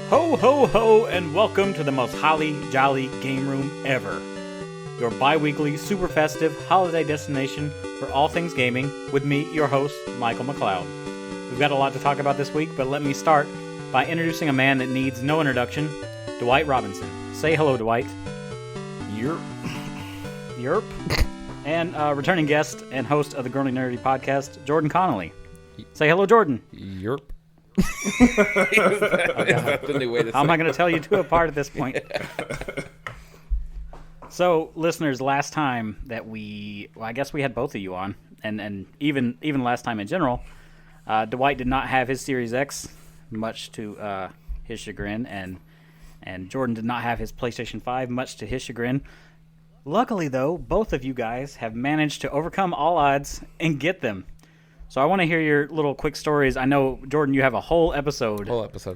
Ho, ho, ho, and welcome to the most holly jolly game room ever. Your bi-weekly, super festive holiday destination for all things gaming with me, your host, Michael McLeod. We've got a lot to talk about this week, but let me start by introducing a man that needs no introduction, Dwight Robinson. Say hello, Dwight. Yerp. Yerp. And returning guest and host of the Growing Nerdy podcast, Jordan Conley. Say hello, Jordan. Yerp. Is that the new way to say it? I'm not going to tell you two apart at this point. So, listeners, last time that I guess we had both of you on, and even last time in general, Dwight did not have his Series X, much to his chagrin, and Jordan did not have his PlayStation 5, much to his chagrin. Luckily, though, both of you guys have managed to overcome all odds and get them. So I want to hear your little quick stories. I know, Jordan, you have a whole episode.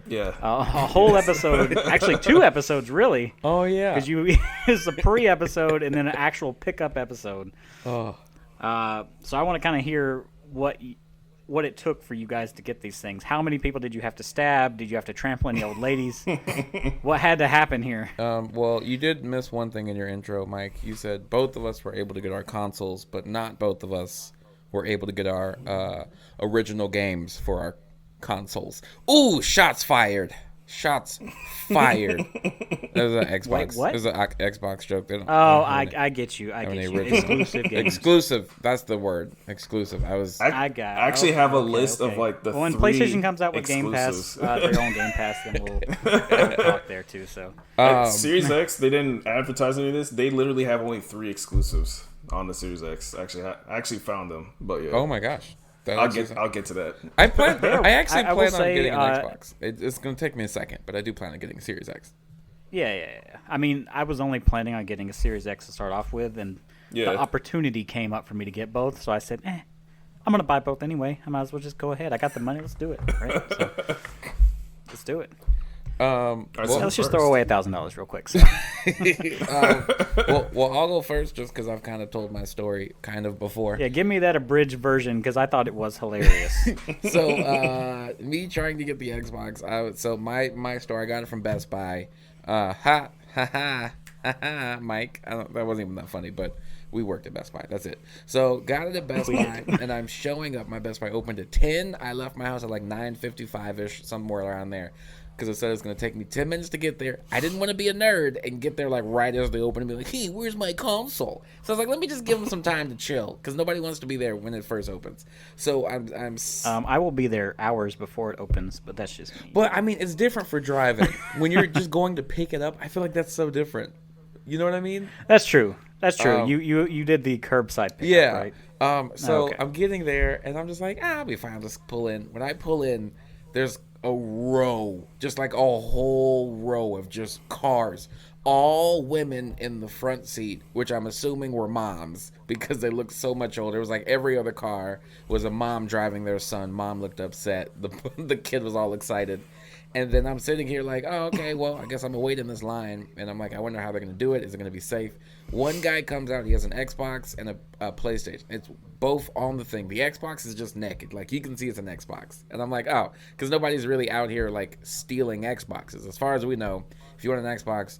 Yeah. A whole episode. Actually, 2 episodes, really. Oh, yeah. Because it's a pre-episode and then an actual pickup episode. Oh. So I want to kind of hear what it took for you guys to get these things. How many people did you have to stab? Did you have to trample any old ladies? What had to happen here? Well, you did miss one thing in your intro, Mike. You said both of us were able to get our consoles, but not both of us were able to get our original games for our consoles. Ooh, shots fired. Shots fired. That was an Xbox. Wait, what? It was an Xbox joke. I get you. I get you. Exclusive games. Exclusive. That's the word. Exclusive. I actually have a list of like the when 3 PlayStation comes out with exclusives. Game Pass, their own Game Pass, then we'll talk there too. So Series X, they didn't advertise any of this. They literally have only 3 exclusives on the Series X. Actually, I actually found them, but yeah. Oh my gosh. I'll get to that. I actually plan on say, getting an Xbox. It's going to take me a second, but I do plan on getting a Series X. Yeah. I mean, I was only planning on getting a Series X to start off with, and the opportunity came up for me to get both, so I said, I'm going to buy both anyway. I might as well just go ahead. I got the money. Let's do it. Right? So, let's do it. Let's just throw away $1,000 real quick. So. well, I'll go first just because I've kind of told my story kind of before. Yeah, give me that abridged version because I thought it was hilarious. So, me trying to get the Xbox. My story, I got it from Best Buy. Mike. That wasn't even that funny, but we worked at Best Buy. That's it. So, got it at Best Buy, and I'm showing up. My Best Buy opened at 10. I left my house at like 9:55ish, somewhere around there. Because it said it was going to take me 10 minutes to get there. I didn't want to be a nerd and get there like right as they open and be like, hey, where's my console? So I was like, let me just give them some time to chill because nobody wants to be there when it first opens. So I will be there hours before it opens, but that's just me. But I mean, it's different for driving. When you're just going to pick it up, I feel like that's so different. You know what I mean? That's true. You did the curbside pickup, right? So I'm getting there and I'm just like, I'll be fine. I'll just pull in. When I pull in, there's a row, just like a whole row of just cars, all women in the front seat, which I'm assuming were moms because they looked so much older. It was like every other car was a mom driving their son. Mom looked upset. The kid was all excited. And then I'm sitting here like, oh, okay, well, I guess I'm going to wait in this line. And I'm like, I wonder how they're going to do it. Is it going to be safe? One guy comes out. He has an Xbox and a PlayStation. It's both on the thing. The Xbox is just naked. Like, you can see it's an Xbox. And I'm like, oh, because nobody's really out here, like, stealing Xboxes. As far as we know, if you want an Xbox,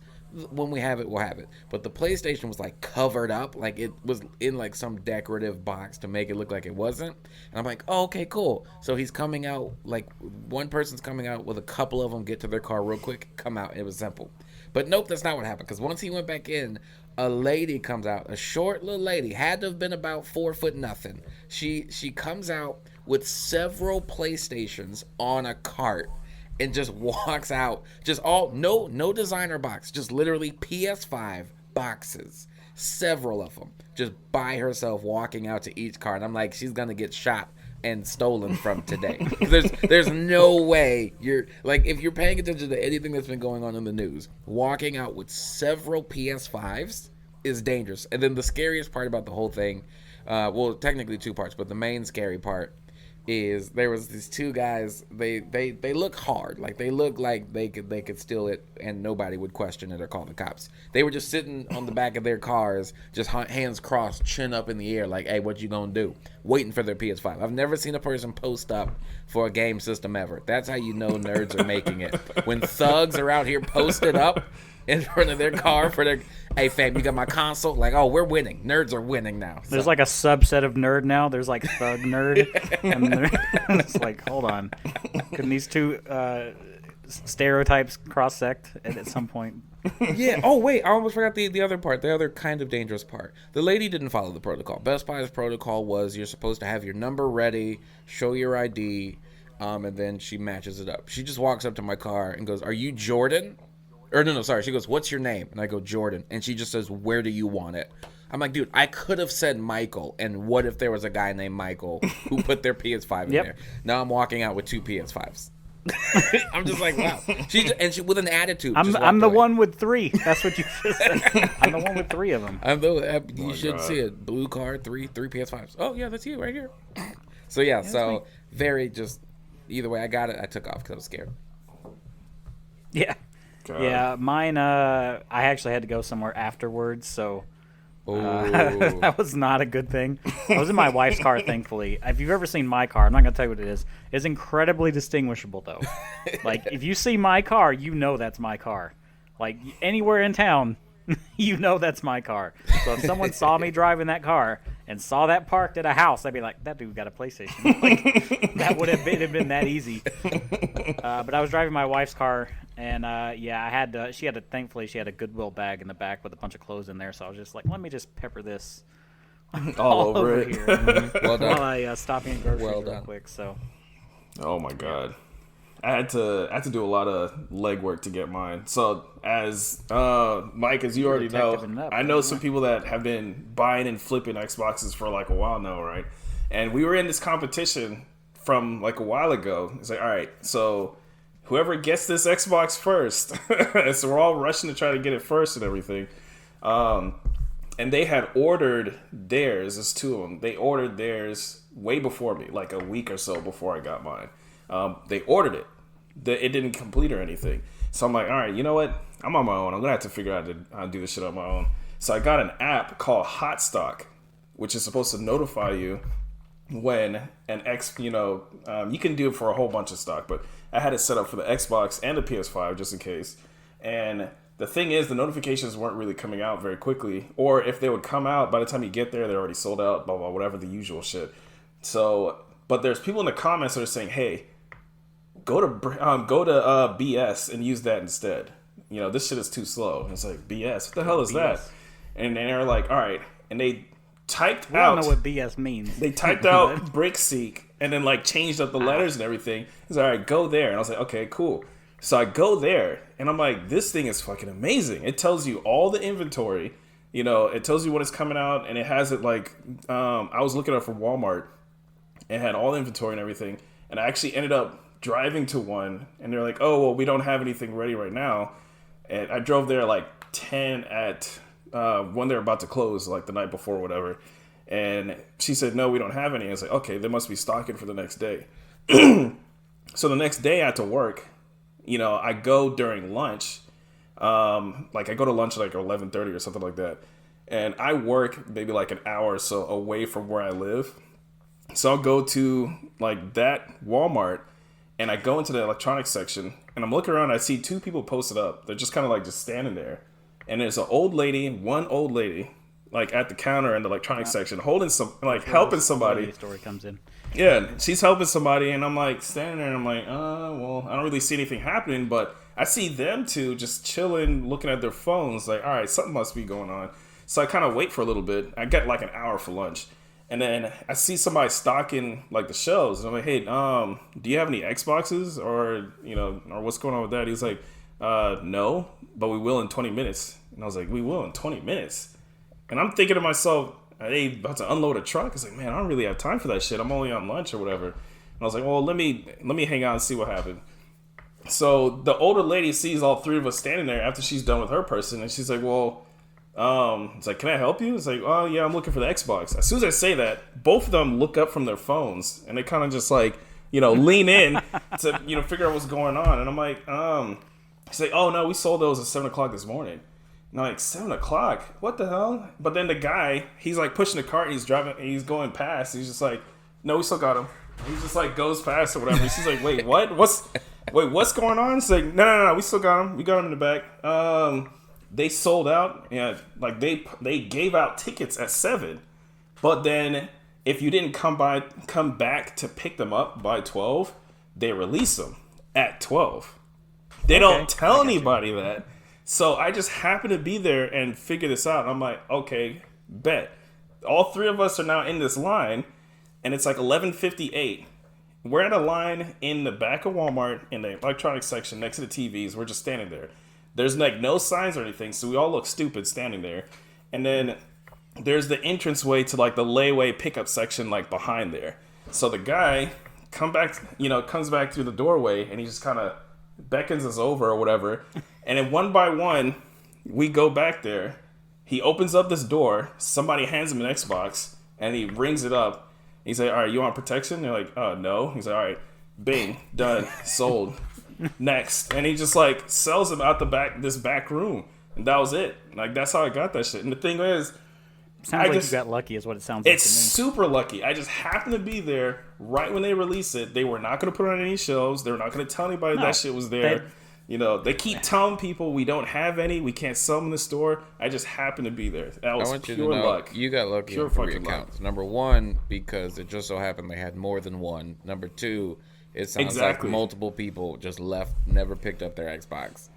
when we have it, we'll have it. But the PlayStation was, like, covered up. Like, it was in, like, some decorative box to make it look like it wasn't. And I'm like, oh, okay, cool. So he's coming out, like, one person's coming out with a couple of them, get to their car real quick, come out. It was simple. But nope, that's not what happened. Because once he went back in, a lady comes out, a short little lady, had to have been about 4 foot nothing. She comes out with several PlayStations on a cart and just walks out, just no designer box, just literally PS5 boxes, several of them, just by herself walking out to each car. And I'm like, she's gonna get shot and stolen from today. There's no way you're like, if you're paying attention to anything that's been going on in the news, walking out with several PS5s is dangerous. And then the scariest part about the whole thing, well, technically 2 parts, but the main scary part, is there was these two guys. They look hard, like they look like they could steal it, and nobody would question it or call the cops. They were just sitting on the back of their cars, just hands crossed, chin up in the air, like, "Hey, what you gonna do?" Waiting for their PS5. I've never seen a person post up for a game system ever. That's how you know nerds are making it. When thugs are out here posted up in front of their car for their, "Hey fam, you got my console?" Like, oh, we're winning. Nerds are winning now. So. There's like a subset of nerd now. There's like thug nerd. And it's like, hold on. Couldn't these two stereotypes cross-sect at some point? Yeah. Oh, wait. I almost forgot the other part. The other kind of dangerous part. The lady didn't follow the protocol. Best Buy's protocol was you're supposed to have your number ready, show your ID, and then she matches it up. She just walks up to my car and goes, "Are you Jordan?" Or no, sorry. She goes, "What's your name?" And I go, "Jordan." And she just says, "Where do you want it?" I'm like, dude, I could have said Michael. And what if there was a guy named Michael who put their PS5 in there? Now I'm walking out with two PS5s. I'm just like, wow. She with an attitude. I'm the one with 3. That's what you just said. I'm the one with 3 of them. You should see it. Blue car, three PS5s. Oh yeah, that's you right here. So yeah, very just either way. I got it. I took off because I was scared. Yeah. God. Yeah, mine, I actually had to go somewhere afterwards, so that was not a good thing. I was in my wife's car, thankfully. If you've ever seen my car, I'm not going to tell you what it is. It's incredibly distinguishable, though. Like, if you see my car, you know that's my car. Like, anywhere in town, you know that's my car. So if someone saw me driving that car and saw that parked at a house, they'd be like, "That dude got a PlayStation." Like, that would have been that easy. But I was driving my wife's car, and thankfully she had a Goodwill bag in the back with a bunch of clothes in there. So I was just like, let me just pepper this all over it here. Mm-hmm. Well done. While I stop in groceries real quick. So. Oh my God. I had to do a lot of legwork to get mine. So as Mike, as you already know, I know some people that have been buying and flipping Xboxes for like a while now, right? And we were in this competition from like a while ago. It's like, all right, so whoever gets this Xbox first, so we're all rushing to try to get it first and everything. And they had ordered theirs. There's 2 of them. They ordered theirs way before me, like a week or so before I got mine. They ordered it. It didn't complete or anything. So I'm like, all right, you know what? I'm on my own. I'm going to have to figure out how to do this shit on my own. So I got an app called Hot Stock, which is supposed to notify you when you can do it for a whole bunch of stock, but I had it set up for the Xbox and the PS5 just in case. And the thing is, the notifications weren't really coming out very quickly, or if they would come out, by the time you get there, they're already sold out, blah, blah, whatever, the usual shit. So, but there's people in the comments that are saying, hey, go to BS and use that instead. You know, this shit is too slow. And it's like, BS? What the hell is BS? That? And they're like, all right. And they typed out. I don't know what BS means. They typed out BrickSeek and then like changed up the letters and everything. It's all right, go there. And I was like, okay, cool. So I go there and I'm like, this thing is fucking amazing. It tells you all the inventory. You know, it tells you when it's coming out, and it has it like, I was looking up for Walmart and had all the inventory and everything. And I actually ended up driving to one, and they're like, oh, well, we don't have anything ready right now. And I drove there like 10 at when they're about to close, like the night before, whatever. And she said, no, we don't have any. I was like, okay, they must be stocking for the next day. So the next day after work, you know, I go during lunch. Like I go to lunch like 11:30 or something like that. And I work maybe like an hour or so away from where I live. So I'll go to like that Walmart, and I go into the electronics section, and I'm looking around. I see 2 people posted up. They're just kind of like just standing there. And there's one old lady, like at the counter in the electronics section, holding some, like helping somebody. The story comes in. Yeah, she's helping somebody, and I'm like standing there, and I'm like, well, I don't really see anything happening, but I see them 2 just chilling, looking at their phones. Like, all right, something must be going on. So I kind of wait for a little bit. I get like an hour for lunch. And then I see somebody stocking like the shelves, and I'm like, hey, do you have any Xboxes or what's going on with that? He's like, no, but we will in 20 minutes. And I was like, we will in 20 minutes. And I'm thinking to myself, are they about to unload a truck? I was like, man, I don't really have time for that shit. I'm only on lunch or whatever. And I was like, well, let me hang out and see what happened. So the older lady sees all 3 of us standing there after she's done with her person, and she's like, well, It's like, can I help you? It's like, oh yeah, I'm looking for the Xbox. As soon as I say that, both of them look up from their phones and they kind of just like, lean in to, figure out what's going on. And I'm like, he's like, oh no, we sold those at 7:00 this morning. And I'm like, 7:00? What the hell? But then the guy, he's like pushing the cart, he's driving, he's going past. He's just like, no, we still got him. He just like goes past or whatever. She's like, wait, what? What's going on? It's like, no, we still got him. We got him in the back. They sold out. Yeah, like they gave out tickets at 7, but then if you didn't come back to pick them up by 12, they release them at 12. They don't tell anybody that. So I just happened to be there and figure this out. I'm like, okay, bet. All three of us are now in this line, and it's like 11:58. We're at a line in the back of Walmart in the electronics section next to the TVs. We're just standing there. There's like no signs or anything, so we all look stupid standing there. And then there's the entranceway to like the layaway pickup section like behind there. So the guy comes back through the doorway and he just kind of beckons us over or whatever. And then one by one, we go back there. He opens up this door. Somebody hands him an Xbox and he rings it up. He's like, all right, you want protection? They're like, no. He's like, all right, bing, done, sold. Next. And he just like sells him out this back room. And that was it. Like, that's how I got that shit. And the thing is, you got lucky is what it sounds like. It's super lucky. I just happened to be there right when they released it. They were not going to put it on any shelves. They were not going to tell anybody that shit was there. They keep telling people we don't have any. We can't sell them in the store. I just happened to be there. That was pure luck. You got lucky on 3 accounts. Number one, because it just so happened they had more than one. Number two, it sounds like multiple people just left, never picked up their Xbox.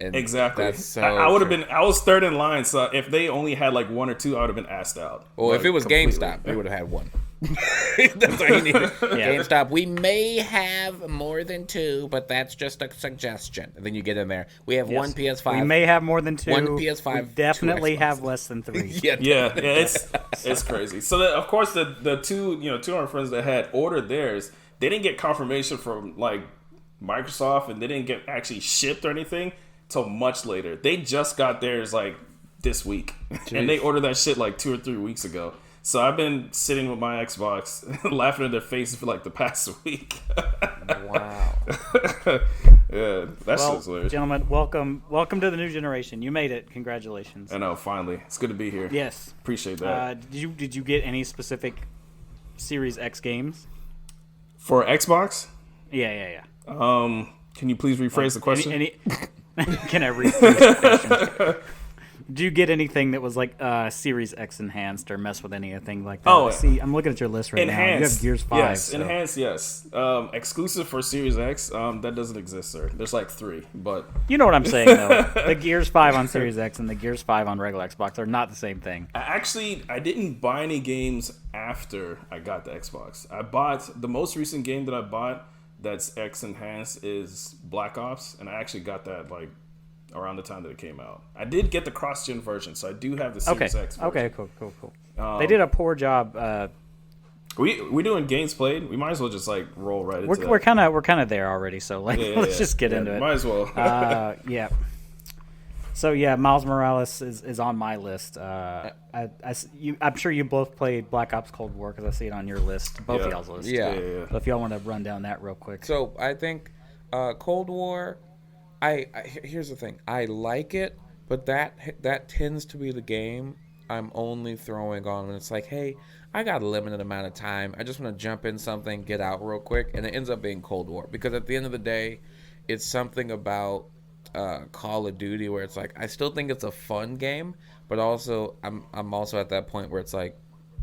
And exactly. That's so I would have been. I was third in line, so if they only had like one or two, I would have been asked out. Well, if it was completely. GameStop, they would have had one. That's what you needed. Yeah. GameStop, we may have more than 2, but that's just a suggestion. And then you get in there. We have one PS5. We may have more than 2. One PS5. We definitely have less than 3. yeah, it's crazy. So of course the two of our friends that had ordered theirs, they didn't get confirmation from like Microsoft, and they didn't get actually shipped or anything till much later. They just got theirs like this week. Jeez. And they ordered that shit like 2 or 3 weeks ago. So I've been sitting with my Xbox laughing at their faces for like the past week. Wow. Yeah, that's just weird. Gentlemen, welcome to the new generation. You made it. Congratulations. I know, finally. It's good to be here. Yes. Appreciate that. Did you get any specific Series X games? For Xbox? Yeah. Can you please rephrase the question? Can I rephrase the question? Do you get anything that was like Series X enhanced or mess with anything like that? Oh, see, I'm looking at your list right now. You have Gears 5. Yes, so. enhanced, yes. Exclusive for Series X, that doesn't exist, sir. There's like 3, but... You know what I'm saying, though. The Gears 5 on Series X and the Gears 5 on regular Xbox are not the same thing. I didn't buy any games after I got the Xbox. The most recent game that I bought that's X enhanced is Black Ops, and I actually got that like around the time that it came out. I did get the cross-gen version, so I do have the Series X version. Okay, cool. They did a poor job. We doing games played. We might as well just like roll right into we're kind of there already. So like, let's just get into it. Might as well. Yeah. So yeah, Miles Morales is on my list. I'm sure you both played Black Ops Cold War because I see it on your list, both of y'all's list. Yeah. So if y'all want to run down that real quick. So I think Cold War. Here's the thing. I like it, but that tends to be the game I'm only throwing on when it's like, hey, I got a limited amount of time. I just want to jump in something, get out real quick, and it ends up being Cold War because at the end of the day, it's something about Call of Duty where it's like I still think it's a fun game, but also I'm also at that point where it's like,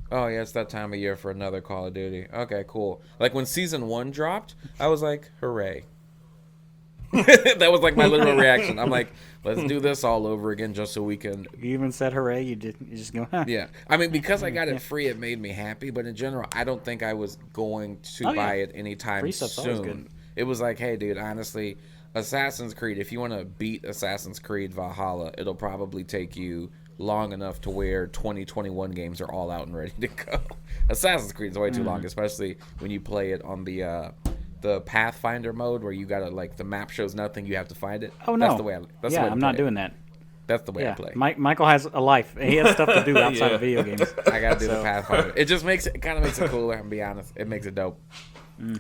oh yeah, it's that time of year for another Call of Duty. Okay, cool. Like when Season 1 dropped, I was like, hooray. That was like my literal reaction. I'm like, let's do this all over again just so we can. You even said hooray. You just go. Huh. Yeah, I mean because I got it free, it made me happy. But in general, I don't think I was going to buy it anytime soon. It was like, hey, dude, honestly, Assassin's Creed. If you want to beat Assassin's Creed Valhalla, it'll probably take you long enough to where 2021 games are all out and ready to go. Assassin's Creed is way too long, especially when you play it on the Pathfinder mode where you gotta like the map shows nothing, you have to find it. Oh no, that's the way. I'm not doing that. That's the way I play. Michael has a life. He has stuff to do outside of video games. I gotta do the Pathfinder. It just kind of makes it cooler. I'm be honest. It makes it dope.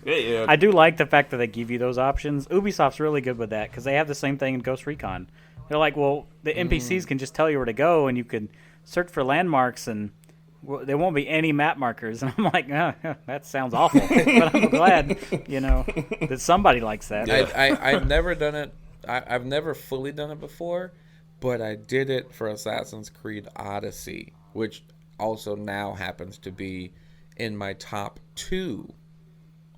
Yeah. I do like the fact that they give you those options. Ubisoft's really good with that because they have the same thing in Ghost Recon. They're like, well, the NPCs can just tell you where to go, and you can search for landmarks, and there won't be any map markers. And I'm like, that sounds awful. But I'm glad, that somebody likes that. I've never done it. I've never fully done it before, but I did it for Assassin's Creed Odyssey, which also now happens to be in my top 2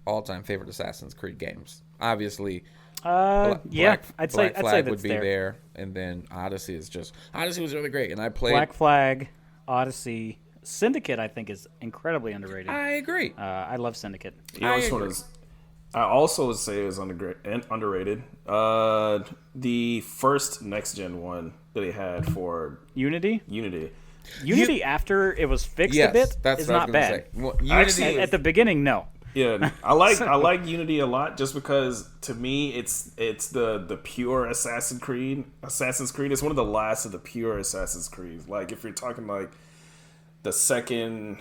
all-time favorite Assassin's Creed games. Obviously, I'd say Flag that's would be there, and then Odyssey was really great, and I played Black Flag, Odyssey, Syndicate. I think is incredibly underrated. I agree. I love Syndicate. I also would say is underrated. The first next gen one that they had for Unity. Unity After it was fixed a bit is not bad. Well, Unity at the beginning, no. Yeah, I like Unity a lot just because to me it's the pure Assassin's Creed. It's one of the last of the pure Assassin's Creed. Like if you're talking like the second.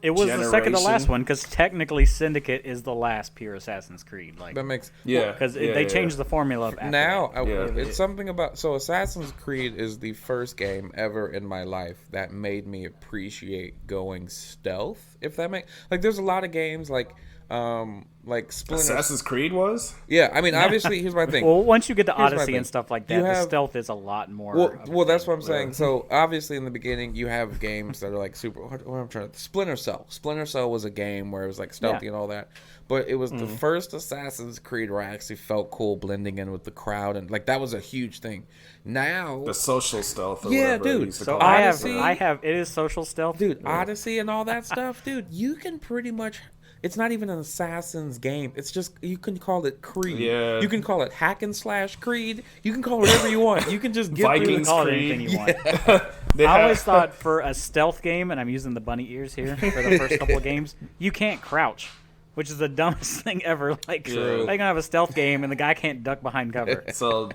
It was the second to last one because technically Syndicate is the last pure Assassin's Creed. Like that makes because they changed the formula. Now it's something about Assassin's Creed is the first game ever in my life that made me appreciate going stealth. If that makes there's a lot of games like Splinter. Assassin's Creed was? Yeah, I mean, obviously, here's my thing. Well, once you get to Odyssey and stuff like that, the stealth is a lot more. Well, that's what I'm saying. So, obviously, in the beginning, you have games that are like super. What I'm trying to. Splinter Cell. Splinter Cell was a game where it was like stealthy and all that. But it was the first Assassin's Creed where I actually felt cool blending in with the crowd, and that was a huge thing. Now the social stealth. Or dude. So I have. It is social stealth, dude. Odyssey and all that stuff, dude. You can pretty much. It's not even an Assassin's game. It's just, you can call it Creed. Yeah. You can call it hack and slash Creed. You can call it whatever you want. You can just get Vikings call it Creed. anything you want. I always thought for a stealth game, and I'm using the bunny ears here for the first couple of games, you can't crouch, which is the dumbest thing ever. Like, they're gonna have a stealth game, and the guy can't duck behind cover. So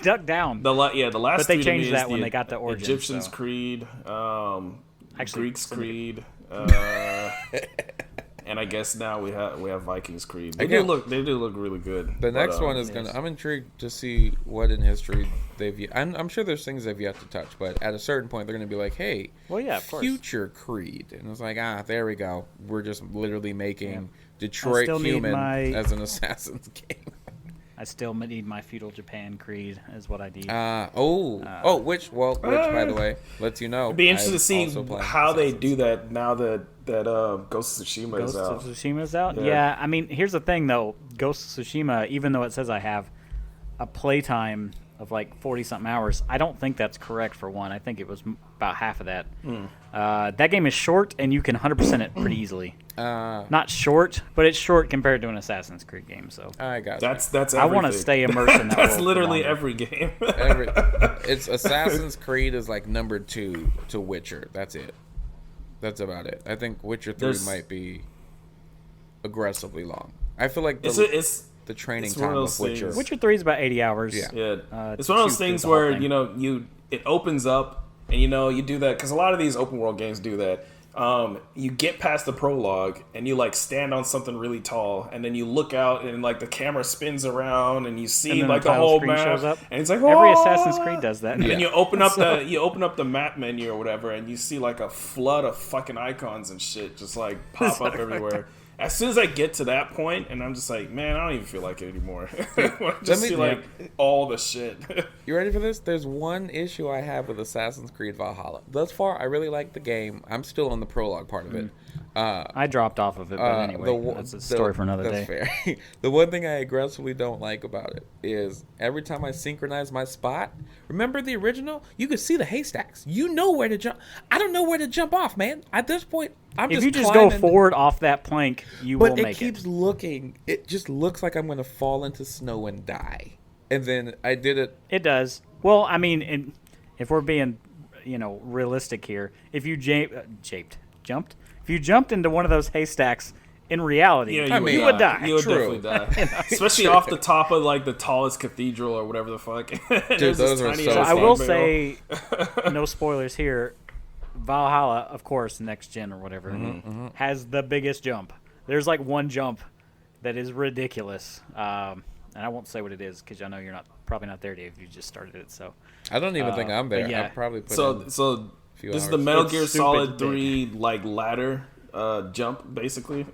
duck down. The last. But they changed that when they got to Origins. Egyptians Creed, Greeks Creed. And I guess now we have Vikings Creed. They do look really good. The next one is gonna. I'm intrigued to see what in history they've. I'm sure there's things they've yet to touch, but at a certain point they're gonna be like, hey, of course. Future Creed, and it's like, there we go. We're just literally making Detroit Human as an Assassin's game. I still need my Feudal Japan Creed is what I need. Which by the way, lets you know. It'd be interesting to see how they do that now that Ghost of Tsushima is out. Ghost of Tsushima is out? Yeah, I mean, here's the thing, though. Ghost of Tsushima, even though it says I have a playtime of 40-something hours, I don't think that's correct for one. I think it was about half of that. That game is short, and you can 100% it pretty easily. Not short, but it's short compared to an Assassin's Creed game. So I got that's. I want to stay immersed in that. That's literally every game. It's Assassin's Creed is number 2 to Witcher. That's it. That's about it. I think Witcher 3 might be aggressively long. I feel like the training time of Witcher. Witcher 3 is about 80 hours. Yeah. It's one of those things where it opens up and you do that because a lot of these open world games do that. You get past the prologue and you stand on something really tall and then you look out and the camera spins around and you see the whole map shows up. And it's like every Assassin's Creed does that. And you open up the map menu or whatever and you see a flood of fucking icons and shit just pop up everywhere. As soon as I get to that point, and I'm just like, man, I don't even feel like it anymore. I just see all the shit. You ready for this? There's one issue I have with Assassin's Creed Valhalla. Thus far, I really like the game. I'm still on the prologue part of it. I dropped off of it, but anyway, that's a story for another day. That's fair. The one thing I aggressively don't like about it is every time I synchronize my spot, remember the original? You could see the haystacks. You know where to jump. I don't know where to jump off, man. At this point, if you just go forward off that plank, you will make it. But it keeps looking. It just looks like I'm going to fall into snow and die. And then I did it. It does. Well, I mean, if we're being, realistic here, if you jumped into one of those haystacks in reality, you would die. You would definitely die. Especially off the top of like the tallest cathedral or whatever the fuck. Dude, those are so I will say, no spoilers here. Valhalla, of course, next gen or whatever, has the biggest jump. There's like one jump that is ridiculous. And I won't say what it is because I know you're probably not there, Dave. You just started it, so I don't even think I'm there. yeah. I'll probably put so this is the Metal Gear Solid 3 like ladder jump, basically.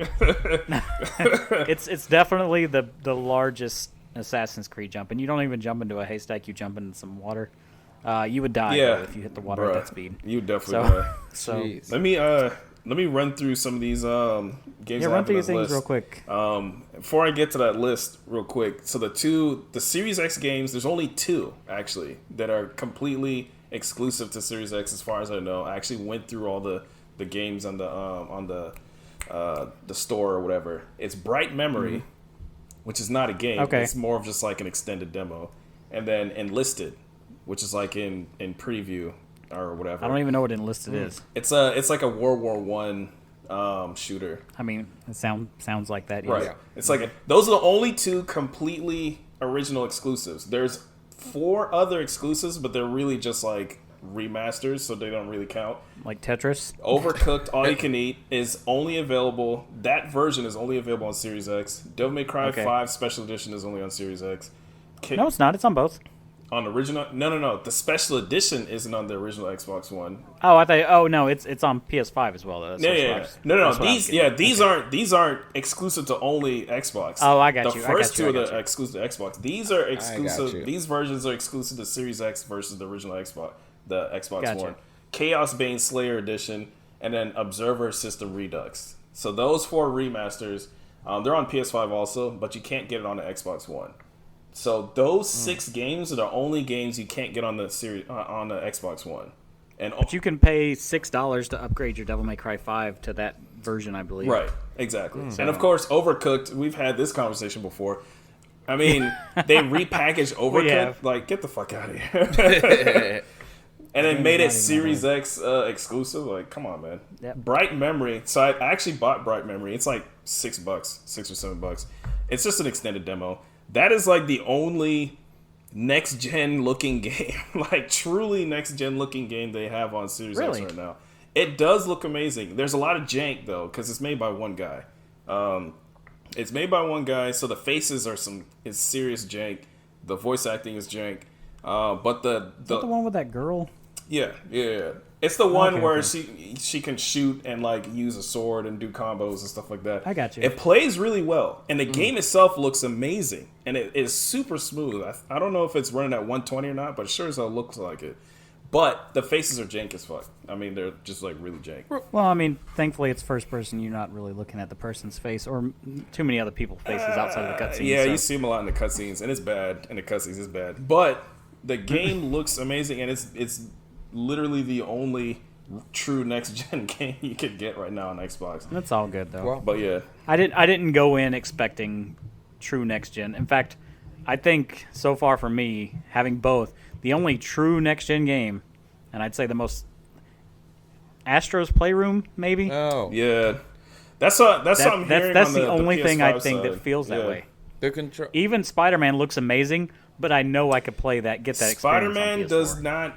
It's definitely the largest Assassin's Creed jump, and you don't even jump into a haystack. You jump into some water. You would die though, if you hit the water at that speed. You would definitely die. So let me run through some of these games. Yeah, run through your things real quick. Before I get to that list, real quick. So the Series X games, there's only 2 actually that are completely exclusive to Series X, as far as I know. I actually went through all the games on the store or whatever. It's Bright Memory, which is not a game. Okay. It's more of just like an extended demo, and then Enlisted, which is like in preview or whatever. I don't even know what Enlisted is. It's like a World War I shooter. I mean, it sounds like that. Right. Yeah. It's like those are the only 2 completely original exclusives. There's 4 other exclusives, but they're really just like remasters, so they don't really count. Like Tetris. Overcooked All You Can Eat is only available. That version is only available on Series X. Devil May Cry 5 Special Edition is only on Series X. No, it's not. It's on both. On the original? No. The Special Edition isn't on the original Xbox One. Oh, I thought. Oh no, it's on PS5 as well. Though. No. These aren't exclusive to only Xbox. Oh, I got you. The first 2 are exclusive to Xbox. These are exclusive. These versions are exclusive to Series X versus the original Xbox, the Xbox One. Chaos Bane Slayer Edition, and then Observer System Redux. So those 4 remasters, they're on PS5 also, but you can't get it on the Xbox One. So those 6 games are the only games you can't get on the on the Xbox One. But you can pay $6 to upgrade your Devil May Cry 5 to that version, I believe. Right, exactly. And of course, Overcooked. We've had this conversation before. I mean, they repackaged Overcooked. Like, get the fuck out of here. And then made it Series X exclusive. Like, come on, man. Yep. Bright Memory. So I actually bought Bright Memory. It's like $6, $6 or $7. It's just an extended demo. That is like the only next gen looking game, like truly next gen looking game they have on Series X right now. It does look amazing. There's a lot of jank though, because it's made by one guy. It's made by one guy, so the faces are is serious jank. The voice acting is jank. But is that the one with that girl? Yeah. It's the one where she can shoot and like use a sword and do combos and stuff like that. I got you. It plays really well, and the game itself looks amazing, and it is super smooth. I don't know if it's running at 120 or not, but it sure as hell looks like it. But the faces are jank as fuck. I mean, they're just like really jank. Well, I mean, thankfully it's first person. You're not really looking at the person's face or too many other people's faces outside of the cutscenes. Yeah, you see them a lot in the cutscenes, and it's bad. In the cutscenes, it's bad. But the game looks amazing, and it's literally the only true next gen game you could get right now on Xbox. That's all good though. Well, but yeah, I didn't go in expecting true next gen. In fact, I think so far for me, having both, the only true next gen game, and I'd say the most Astro's Playroom maybe. Oh yeah, that's what I'm hearing. That's on the only thing I think side. that feels that way. The control. Even Spider-Man looks amazing, but I know I could play that, get that experience. Spider-Man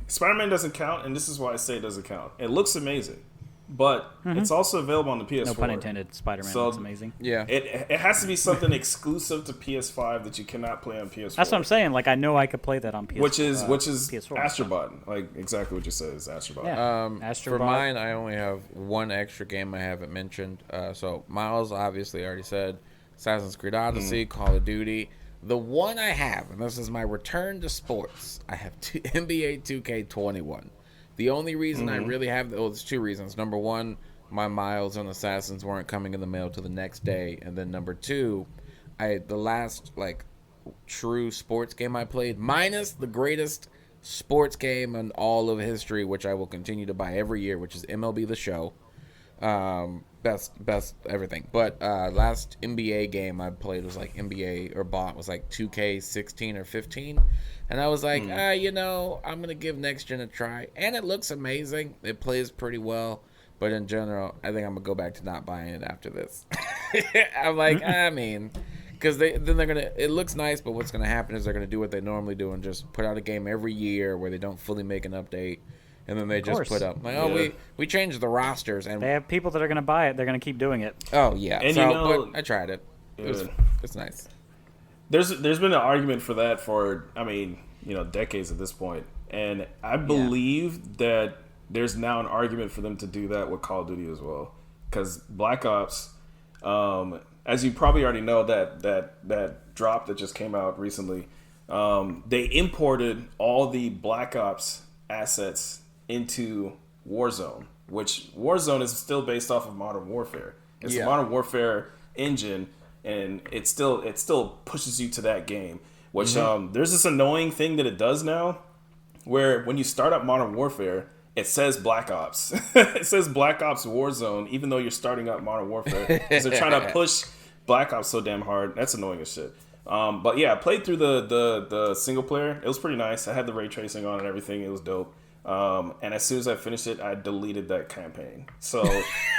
Spider-Man doesn't count, and this is why I say it doesn't count. It looks amazing, but it's also available on the PS4. No pun intended. Spider-Man looks amazing. Yeah, it has to be something exclusive to PS5 that you cannot play on PS4. That's what I'm saying. Like I know I could play that on PS4. Which is PS4. Astrobot, like exactly what you said is Astrobot. Yeah. For Astrobot. mine, I only have one extra game I haven't mentioned. So Miles obviously already said Assassin's Creed Odyssey, Call of Duty. The one I have, and this is my return to sports, I have NBA 2K21. The only reason I really have, there's 2 reasons. Number 1, my Miles and Assassins weren't coming in the mail till the next day, and then number 2, the last like true sports game I played, minus the greatest sports game in all of history, which I will continue to buy every year, which is MLB The Show. Best everything. But last NBA game I played was like NBA or bought was like 2K16 or 15, and I was like, I'm gonna give next gen a try, and it looks amazing. It plays pretty well, but in general, I think I'm gonna go back to not buying it after this. I'm like, I mean, because then they're gonna. It looks nice, but what's gonna happen is they're gonna do what they normally do and just put out a game every year where they don't fully make an update, and then they just put up like, we changed the rosters, and they have people that are gonna buy it. They're gonna keep doing it. Oh yeah, and but I tried it. It's nice. There's been an argument for that for decades at this point, and I believe that there's now an argument for them to do that with Call of Duty as well, because Black Ops, as you probably already know, that drop that just came out recently, they imported all the Black Ops assets into Warzone, which Warzone is still based off of Modern Warfare. It's the Modern Warfare engine, and it still pushes you to that game. Which there's this annoying thing that it does now, where when you start up Modern Warfare, it says Black Ops. It says Black Ops Warzone, even though you're starting up Modern Warfare, because they're trying to push Black Ops so damn hard. That's annoying as shit. But yeah, I played through the single player. It was pretty nice. I had the ray tracing on and everything. It was dope. And as soon as I finished it, I deleted that campaign. So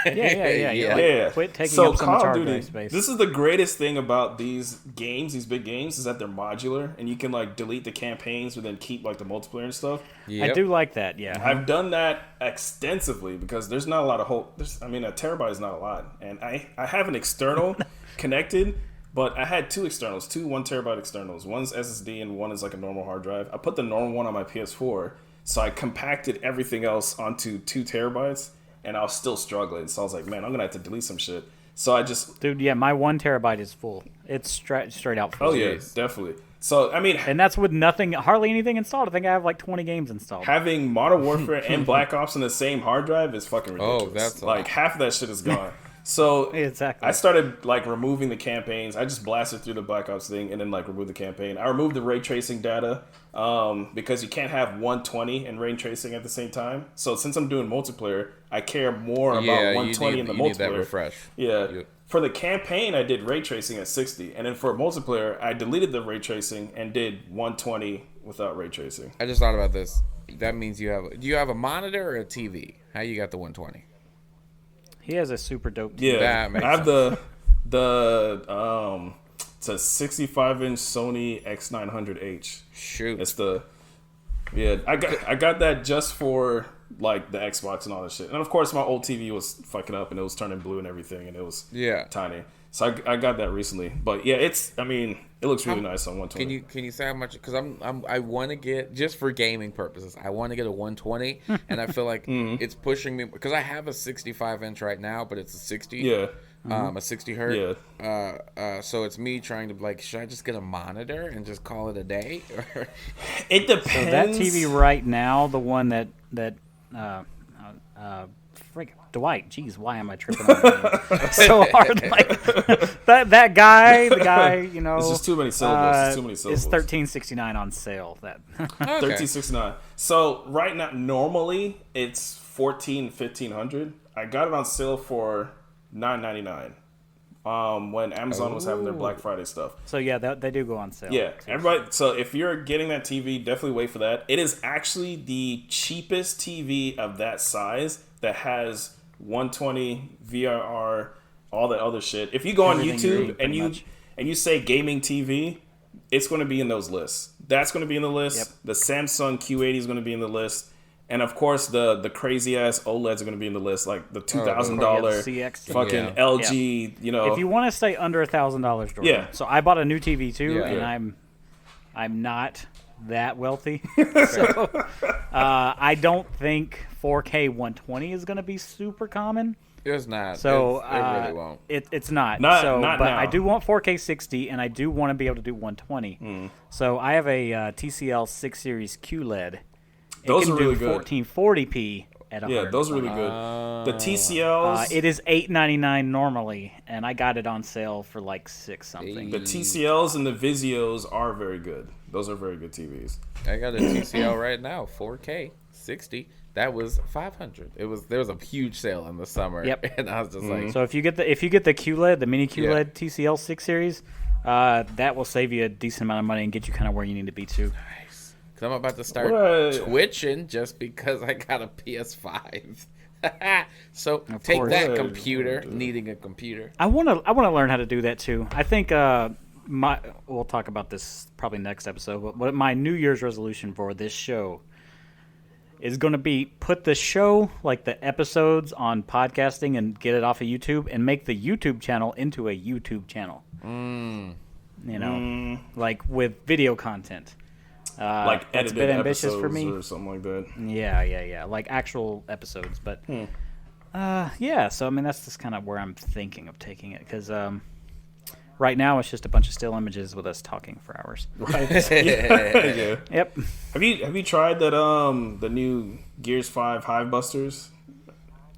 yeah. Quit taking up so much hard drive space. This is the greatest thing about these games, these big games, is that they're modular, and you can like delete the campaigns, but then keep like the multiplayer and stuff. Yep. I do like that. Yeah, I've done that extensively because there's not a lot of hope. A terabyte is not a lot, and I have an external connected. But I had two 1 terabyte externals. One's SSD and one is like a normal hard drive. I put the normal one on my PS4. So I compacted everything else onto 2 terabytes, and I was still struggling. So I was like, man, I'm going to have to delete some shit. So I just... Dude, yeah, my 1 terabyte is full. It's straight out full. Oh, yeah, definitely. So, And that's with hardly anything installed. I think I have like 20 games installed. Having Modern Warfare and Black Ops on the same hard drive is fucking ridiculous. Oh, that's... Like, half of that shit is gone. So exactly. I started like removing the campaigns. I just blasted through the Black Ops thing and then like removed the campaign. I removed the ray tracing data because you can't have 120 and ray tracing at the same time. So since I'm doing multiplayer, I care more about 120 in the multiplayer. You need that refresh. Yeah. For the campaign, I did ray tracing at 60, and then for multiplayer, I deleted the ray tracing and did 120 without ray tracing. I just thought about this. That means do you have a monitor or a TV? How you got the 120? He has a super dope TV. Yeah, I have it's a 65-inch Sony X900H. Shoot, it's I got that just for like the Xbox and all that shit. And of course, my old TV was fucking up and it was turning blue and everything, and it was tiny. So I got that recently, but yeah, it looks really nice on 120. Can you say how much? Because I want to get, just for gaming purposes, I want to get a 120, and I feel like it's pushing me because I have a 65-inch right now, but it's a 60. Yeah. A 60 hertz. Yeah. So it's me trying to like, should I just get a monitor and just call it a day? It depends. So that TV right now, the one that Dwight, jeez, why am I tripping on that so hard? Like that guy, the guy, you know, it's just too many syllables. It's too many syllables. It's $13.69 on sale. That $13.69. So right now, normally it's $1,500. I got it on sale for $9.99. When Amazon was having their Black Friday stuff. So yeah, they do go on sale. Yeah, everybody. So if you're getting that TV, definitely wait for that. It is actually the cheapest TV of that size that has 120 VRR, all that other shit. If you go on YouTube and you say gaming TV, it's going to be in those lists. That's going to be in the list. Yep. The Samsung Q80 is going to be in the list. And of course, the crazy ass OLEDs are going to be in the list, like the $2,000 fucking LG. You know, if you want to stay under $1,000, Jordan. Yeah. So I bought a new TV too, and I'm not that wealthy, so I don't think 4K 120 is going to be super common. It's not. So it really won't. It's not. Not but now. I do want 4K 60, and I do want to be able to do 120. So I have a TCL 6 Series QLED. Those are really good. 1440p at 100. Yeah, those are really good. The TCLs. It is $8.99 normally, and I got it on sale for like $6 something. The TCLs and the Vizios are very good. Those are very good TVs. I got a TCL right now, 4K 60. That was $500. There was a huge sale in the summer. Yep. And I was just like, so if you get the QLED, the mini QLED TCL 6 series, that will save you a decent amount of money and get you kind of where you need to be too. Nice. Because I'm about to start twitching just because I got a PS5. So take course. that, computer, needing a computer. I want to learn how to do that too. I think we'll talk about this probably next episode. But my New Year's resolution for this show is going to be put the show, like the episodes, on podcasting and get it off of YouTube and make the YouTube channel into a YouTube channel. You know, like with video content. Like that's a edited bit ambitious episodes for me. or something like that. Yeah. Like actual episodes. But, yeah, so, I mean, that's just kind of where I'm thinking of taking it. Because right now it's just a bunch of still images with us talking for hours. Right. Yeah. Yep. Have you tried that the new Gears 5 Hive Busters?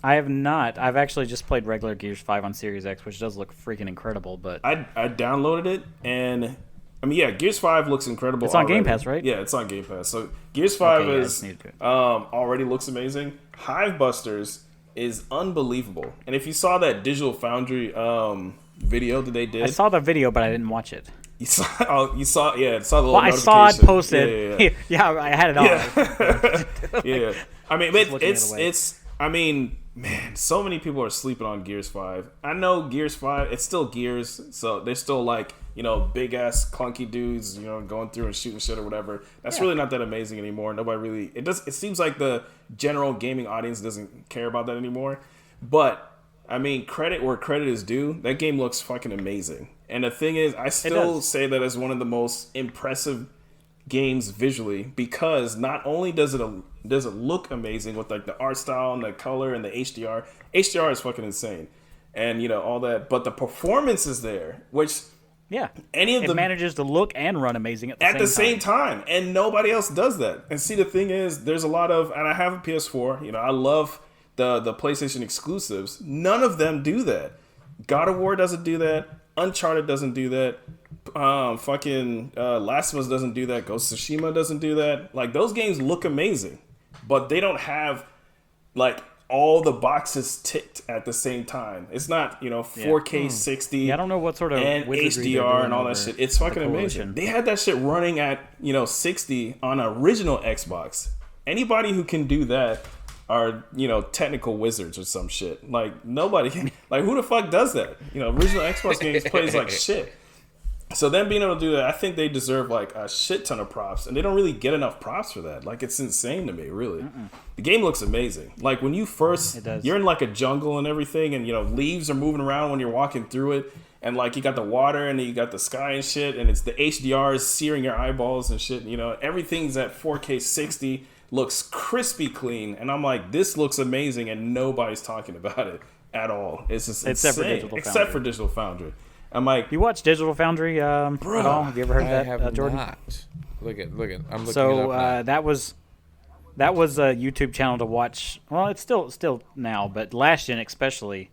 I have not. I've actually just played regular Gears 5 on Series X, which does look freaking incredible. But I downloaded it, and I mean, yeah, Gears 5 looks incredible. It's on already. Game Pass, right? Yeah, it's on Game Pass. So Gears 5 Okay, is already looks amazing. Hive Busters is unbelievable. And if you saw that Digital Foundry video that they did, I saw the video, but I didn't watch it. You saw the little Well, I saw it notification. posted. Yeah. Yeah, I had it on. Yeah. I mean, Just looking it's the other way. I mean, man, so many people are sleeping on Gears 5. I know Gears 5, it's still Gears, so they're still like, you know, big ass clunky dudes, you know, going through and shooting shit or whatever. That's really not that amazing anymore. Nobody really it seems like the general gaming audience doesn't care about that anymore. But I mean, credit where credit is due. That game looks fucking amazing. And the thing is, I still say that it's one of the most impressive games visually, because not only does it look amazing with like the art style and the color and the HDR. HDR is fucking insane, and you know all that. But the performance is there, which it manages to look and run amazing at the same time, and nobody else does that. And see, the thing is, there's a lot of, and I have a PS4. You know, I love the PlayStation exclusives. None of them do that. God of War doesn't do that. Uncharted doesn't do that. Last of Us doesn't do that. Ghost of Tsushima doesn't do that. Like, those games look amazing, but they don't have like all the boxes ticked at the same time. It's not, you know, 4K 60. Yeah, I don't know what sort of and HDR and all that shit. It's fucking amazing. They had that shit running at, you know, 60 on original Xbox. Anybody who can do that are, you know, technical wizards or some shit. Like, nobody can, like, who the fuck does that? You know, original Xbox games plays like shit. So them being able to do that, I think they deserve like a shit ton of props, and they don't really get enough props for that. Like, it's insane to me, really. The game looks amazing. Like, when you first, you're in like a jungle and everything, and you know, leaves are moving around when you're walking through it, and like you got the water and you got the sky and shit, and it's the HDR is searing your eyeballs and shit. You know, everything's at 4K 60, looks crispy clean, and I'm like, this looks amazing, and nobody's talking about it at all. It's just insane, except for Digital Foundry. I'm like, you watch Digital Foundry at all? Have you ever heard of that, Jordan? Not. Look at. I'm looking it up now. that was a YouTube channel to watch. Well, it's still now, but last gen especially,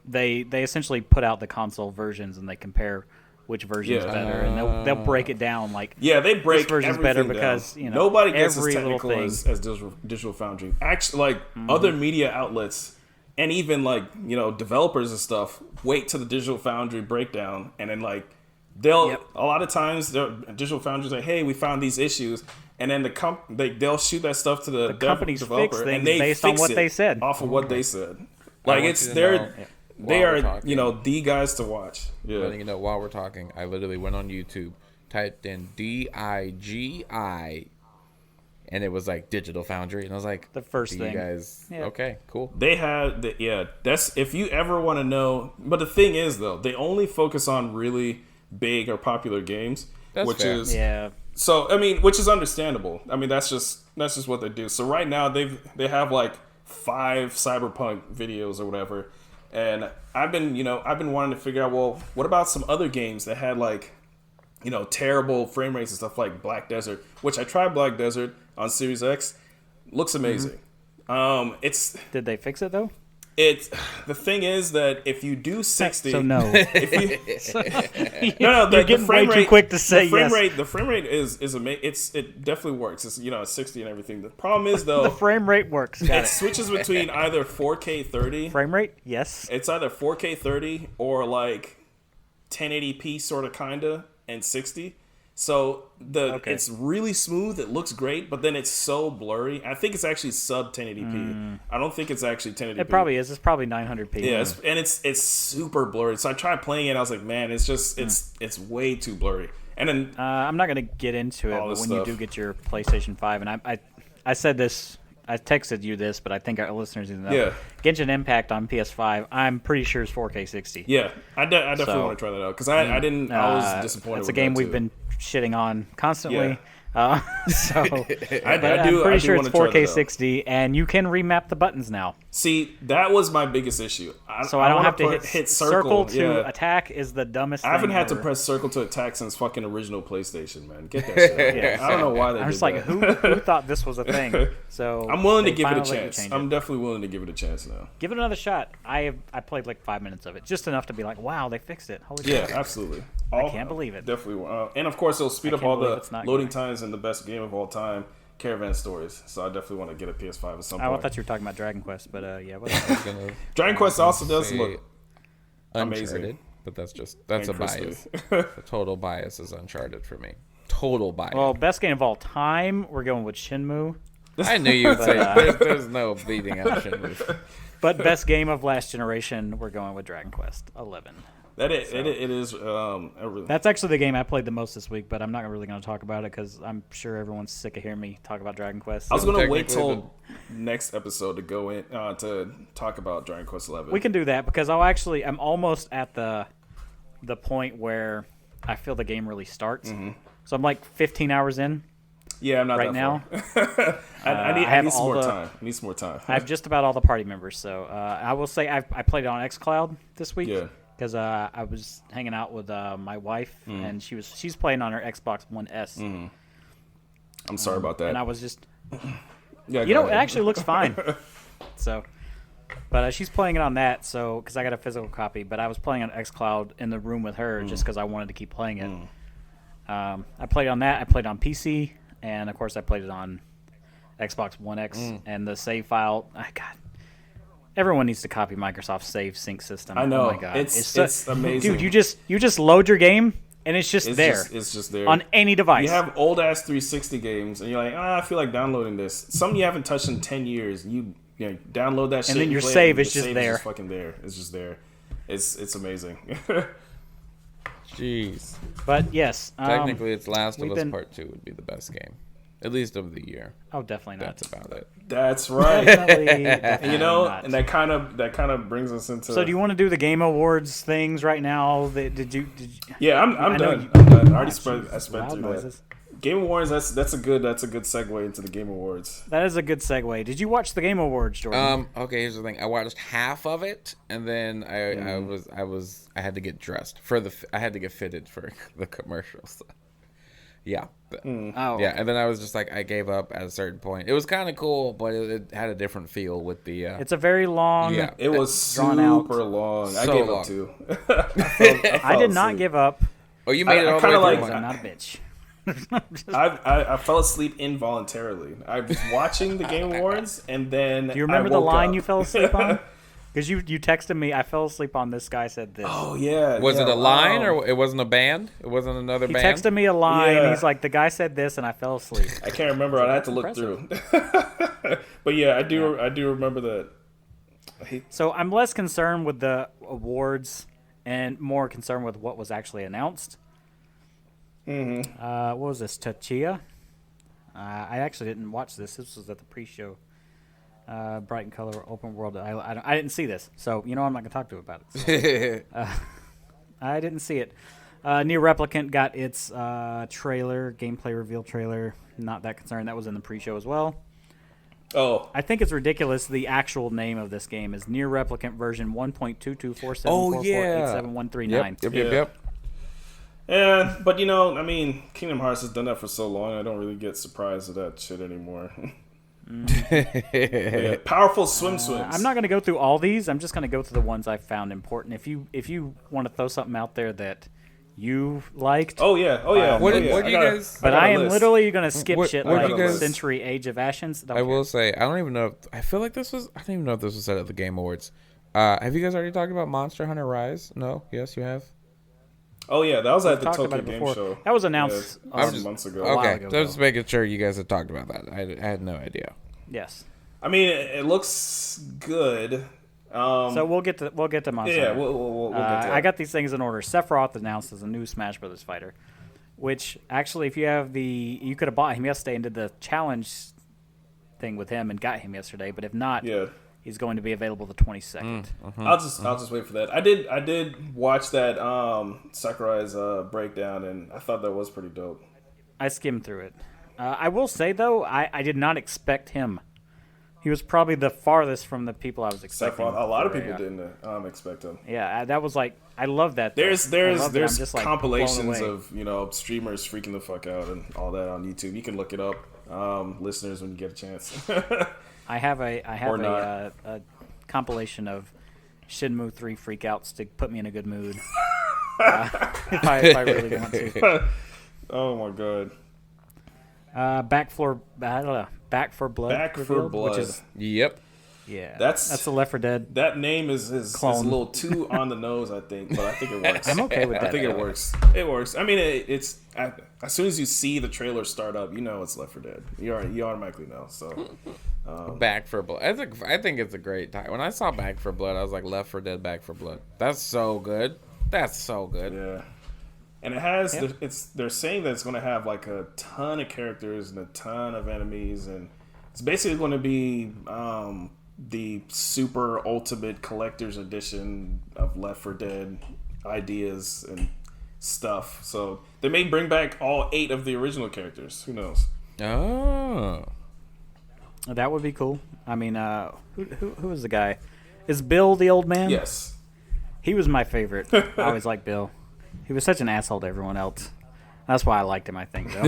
they essentially put out the console versions and they compare which version's better, and they'll break it down like they break this version's better because down. You know, nobody gets every as technical as Digital Foundry. Actually, like other media outlets. And even like, you know, developers and stuff wait till the Digital Foundry breakdown, and then like they'll a lot of times Digital Foundry's like, hey, we found these issues, and then they'll shoot that stuff to the companies developer, fix things and they based fix on what it they said. off of what they said. Like they are you know, the guys to watch. Yeah. Letting you know, while we're talking, I literally went on YouTube, typed in DIGI. And it was like Digital Foundry, and I was like, the first thing. You guys, okay, cool. They have, that's if you ever want to know. But the thing is, though, they only focus on really big or popular games, which is So I mean, which is understandable. I mean, that's just what they do. So right now they have like 5 Cyberpunk videos or whatever, and I've been wanting to figure out, well, what about some other games that had like, you know, terrible frame rates and stuff, like Black Desert, which I tried Black Desert on Series X. Looks amazing. Did they fix it though? The thing is that if you do 60, so no. If you, no, you're getting way too quick to say yes. The frame rate is amazing. It definitely works. It's, you know, 60 and everything. The problem is though, the frame rate works. It switches between either 4K 30 frame rate. Yes, it's either 4K 30 or like 1080p sort of kinda and 60. So it's really smooth. It looks great, but then it's so blurry. I think it's actually sub 1080p. I don't think it's actually 1080p. It probably is. It's probably 900p. Yeah, it's super blurry. So I tried playing it. I was like, man, it's just it's way too blurry. And then I'm not gonna get into it, but when you do get your PlayStation 5, and I said this. I texted you this, but I think our listeners need to know. Yeah. Genshin Impact on PS5, I'm pretty sure is 4K 60. Yeah, I definitely want to try that out because I didn't. I was disappointed. It's a game we've been shitting on constantly. Yeah. I'm pretty sure it's 4K 60, and you can remap the buttons now. See, that was my biggest issue. I don't have to hit circle to attack. Is the dumbest thing I haven't had to press circle to attack since fucking original PlayStation, man. Get that shit out. I don't know why they did that. I was like, who thought this was a thing? So I'm willing to give it a chance. I'm definitely willing to give it a chance now. Give it another shot. I played like 5 minutes of it, just enough to be like, wow, they fixed it. Holy shit. Yeah, absolutely. I can't believe it. Definitely. And of course, it'll speed up all the loading times in the best game of all time, Caravan Stories. So I definitely want to get a PS5 at some point. I thought you were talking about Dragon Quest, but yeah. Whatever. Dragon Quest also does look Uncharted, amazing. But that's a bias. The total bias is Uncharted for me. Total bias. Well, best game of all time, we're going with Shenmue. I knew you would say there's no beating out Shenmue. But best game of last generation, we're going with Dragon Quest 11. It is. That's actually the game I played the most this week, but I'm not really going to talk about it because I'm sure everyone's sick of hearing me talk about Dragon Quest. I was going to wait till next episode to go in to talk about Dragon Quest 11. We can do that because I'm almost at the point where I feel the game really starts. Mm-hmm. So I'm like 15 hours in. Yeah, I'm not right that now. I need some more time. I need some more time. I have just about all the party members, so I will say I played it on xCloud this week. Yeah. Because I was hanging out with my wife, and she's playing on her Xbox One S. I'm sorry about that. And I was just, it actually looks fine. So, but she's playing it on that, so because I got a physical copy. But I was playing on xCloud in the room with her just because I wanted to keep playing it. I played on that. I played on PC, and of course I played it on Xbox One X. And the save file, God. Everyone needs to copy Microsoft's save sync system. I know. Oh my God. It's amazing. Dude, you just load your game and it's just there. It's just there. On any device. You have old ass 360 games and you're like, I feel like downloading this. Something you haven't touched in 10 years. You download that shit. And then your save is just there. It's just fucking there. It's just there. It's amazing. Jeez. But yes. Technically, it's Last of Us Part 2 would be the best game. At least of the year. Oh, definitely not. That's about it. That's right. Definitely and that kind of brings us into. So, do you want to do the Game Awards things right now? Did you? Yeah, I'm done. I'm done. I spent through that. Game Awards. That's a good segue into the Game Awards. That is a good segue. Did you watch the Game Awards, Jordan? Okay. Here's the thing. I watched half of it, and then I had to get dressed I had to get fitted for the commercials. Yeah. Yeah, and then I was just like, I gave up at a certain point. It was kind of cool, but it had a different feel with the... it's a very long... Yeah, it was super long. I gave up too. I did not give up. Oh, you made it all the way through. I'm not a bitch. I fell asleep involuntarily. I was watching the Game Awards, and then do you remember the line you fell asleep on? Because you texted me, I fell asleep on this guy said this. Oh, yeah. Was it a line or it wasn't a band? It wasn't another band? He texted me a line. Yeah. He's like, the guy said this, and I fell asleep. I can't remember. I had to look through. But yeah, I do remember that. So I'm less concerned with the awards and more concerned with what was actually announced. Mm-hmm. What was this? Tachia? I actually didn't watch this. This was at the pre-show. Bright and color, open world. I didn't see this, so I'm not gonna talk to you about it. So. I didn't see it. Near Replicant got its trailer, gameplay reveal trailer. Not that concerned. That was in the pre-show as well. Oh, I think it's ridiculous. The actual name of this game is Near Replicant version 1.22474487139. Yep. Yeah, but Kingdom Hearts has done that for so long. I don't really get surprised at that shit anymore. Yeah, powerful swims. I'm not going to go through all these. I'm just going to go through the ones I found important. If you want to throw something out there that you liked, what do you guys? But I am literally going to skip shit like Century Age of Ashes. I will say I don't even know. I feel like this was. I don't even know if this was said at the Game Awards. Have you guys already talked about Monster Hunter Rise? No. Yes, you have. Oh yeah, that was at the talked Tokyo about it Game before. Show. That was announced months ago. Okay, just making sure you guys had talked about that. I had no idea. Yes. I mean, it looks good. So we'll get to Monster. Yeah, we'll get to that. I got these things in order. Sephiroth announced as a new Smash Brothers fighter, which actually, if you have you could have bought him yesterday and did the challenge thing with him and got him yesterday. But if not, he's going to be available the 22nd. I'll just wait for that. I did watch that Sakurai's breakdown, and I thought that was pretty dope. I skimmed through it. I will say though, I did not expect him. He was probably the farthest from the people I was expecting. A lot of people didn't expect him. Yeah, that was like, I love that. There's just, like, compilations of streamers freaking the fuck out and all that on YouTube. You can look it up, listeners, when you get a chance. I have a compilation of Shenmue 3 freakouts to put me in a good mood. If I really want to. Oh my god. Back for Blood. Back for Blood. Which is, yeah. That's the Left 4 Dead. That name is a little too on the nose, I think, but I think it works. I'm okay with that. I think it works. It works. I mean, it's as soon as you see the trailer start up, you know it's Left 4 Dead. You automatically know. So, Back for Blood. I think it's a great time. When I saw Back for Blood, I was like, Left 4 Dead, Back for Blood. That's so good. Yeah. And it has, they're saying that it's going to have like a ton of characters and a ton of enemies, and it's basically going to be the super ultimate collector's edition of Left 4 Dead ideas and stuff. So they may bring back all 8 of the original characters. Who knows? Oh, that would be cool. I mean, who is the guy? Is Bill the old man? Yes. He was my favorite. I always liked Bill. He was such an asshole to everyone else. That's why I liked him, I think, though.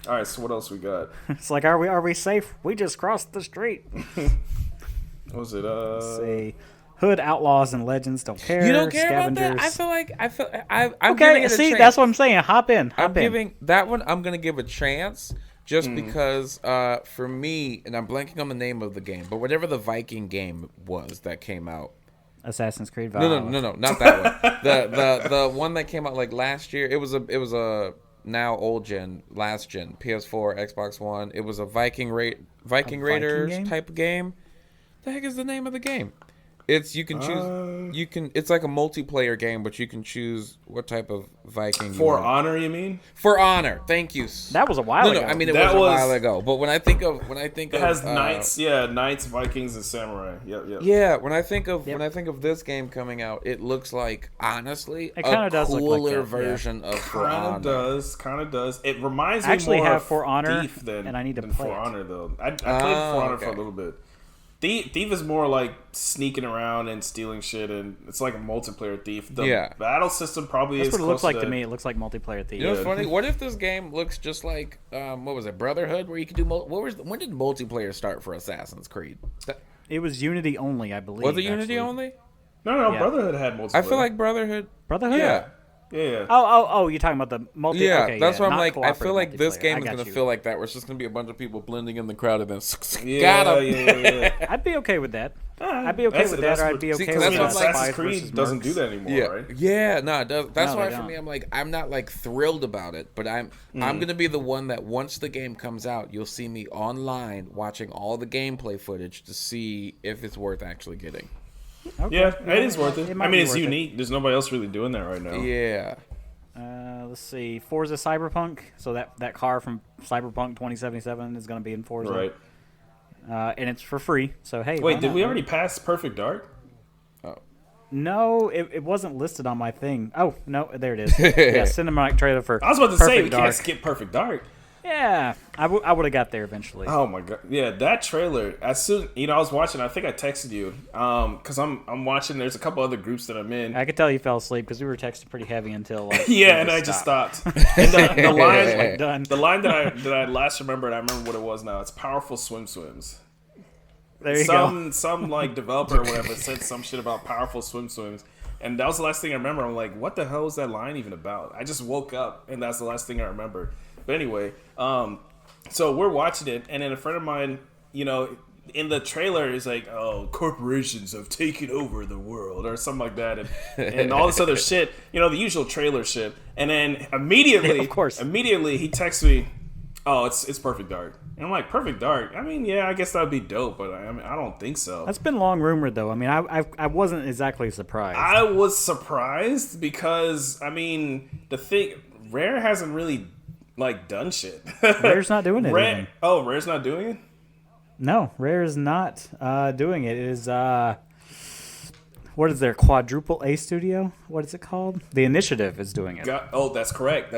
All right, so what else we got? It's like, are we safe? We just crossed the street. What was it? Let's see. Hood, Outlaws, and Legends don't care. You don't care Scavengers. about that? I'm okay, giving it a see, chance. that's what I'm saying. Hop in. Giving that one. I'm gonna give a chance just because for me, and I'm blanking on the name of the game, but whatever the Viking game was that came out. Assassin's Creed Valhalla. No, not that one. The one that came out like last year. It was a now old gen, last gen, PS4, Xbox One. It was a Viking Raiders type of game. The heck is the name of the game? It's it's like a multiplayer game, but you can choose what type of Viking. For Honor, you mean? For Honor, thank you. That was a while ago. No, I mean it was a while ago. But when I think of it has knights, Vikings, and samurai. Yep. Yeah, when I think of this game coming out, it looks like honestly it kind of does look like that, version of For Honor. Kind of does. It reminds me actually more have of For Honor, Thief than and I need to than play For it. Honor though. I played For Honor for a little bit. Thief is more like sneaking around and stealing shit, and it's like a multiplayer Thief. The battle system probably That's is what it looks like to me. It looks like multiplayer Thief. You know what's funny? What if this game looks just like what was it, Brotherhood, where you could do when did multiplayer start for Assassin's Creed? It was Unity only, I believe. Was it Unity only? No, Brotherhood had multiplayer. I feel like Brotherhood. Yeah. Oh, you're talking about the multi. Yeah, okay, that's what I'm like. I cooperative feel like this multiplayer. game is going to feel like that, where it's just going to be a bunch of people blending in the crowd and then got him. Yeah. I'd be okay with that. I'd be okay with that, or I'd be okay with that. Assassin's Creed doesn't do that anymore, right? Yeah, no, it does. That's why for me, I'm like, I'm not like thrilled about it, but I'm gonna be the one that once the game comes out, you'll see me online watching all the gameplay footage to see if it's worth actually getting. Okay. Yeah, it is worth it. I mean, it's unique. There's nobody else really doing that right now. Yeah. Let's see. Forza Cyberpunk. So that car from Cyberpunk 2077 is going to be in Forza. Right. And it's for free. So, hey. Wait, did we already pass Perfect Dark? Oh. No, it wasn't listed on my thing. Oh, no, there it is. Yeah, cinematic trailer for I was about to say, we can't skip Perfect Dark. Yeah, I would have got there eventually. Oh my god, yeah, that trailer. As soon I was watching, I think I texted you, because I'm watching. There's a couple other groups that I'm in. I could tell you fell asleep because we were texting pretty heavy until like and I just stopped. And the line, like, done. The line that I last remembered, I remember what it was now. It's powerful swims. There you go. Some like developer or whatever said some shit about powerful swims. And that was the last thing I remember. I'm like, what the hell is that line even about? I just woke up, and that's the last thing I remember. But anyway, so we're watching it, and then a friend of mine, in the trailer, it's like, oh, corporations have taken over the world or something like that, and all this other shit. You know, the usual trailer shit. And then immediately, he texts me, oh, it's Perfect Dark. And I'm like, Perfect Dark? I mean, yeah, I guess that'd be dope, but I don't think so. That's been long rumored, though. I mean, I wasn't exactly surprised. I was surprised because, I mean, Rare hasn't really, like, done shit. Rare's not doing it. Rare's not doing it? No, Rare is not doing it. It is, what is their quadruple A studio? What is it called? The Initiative is doing it. That's correct.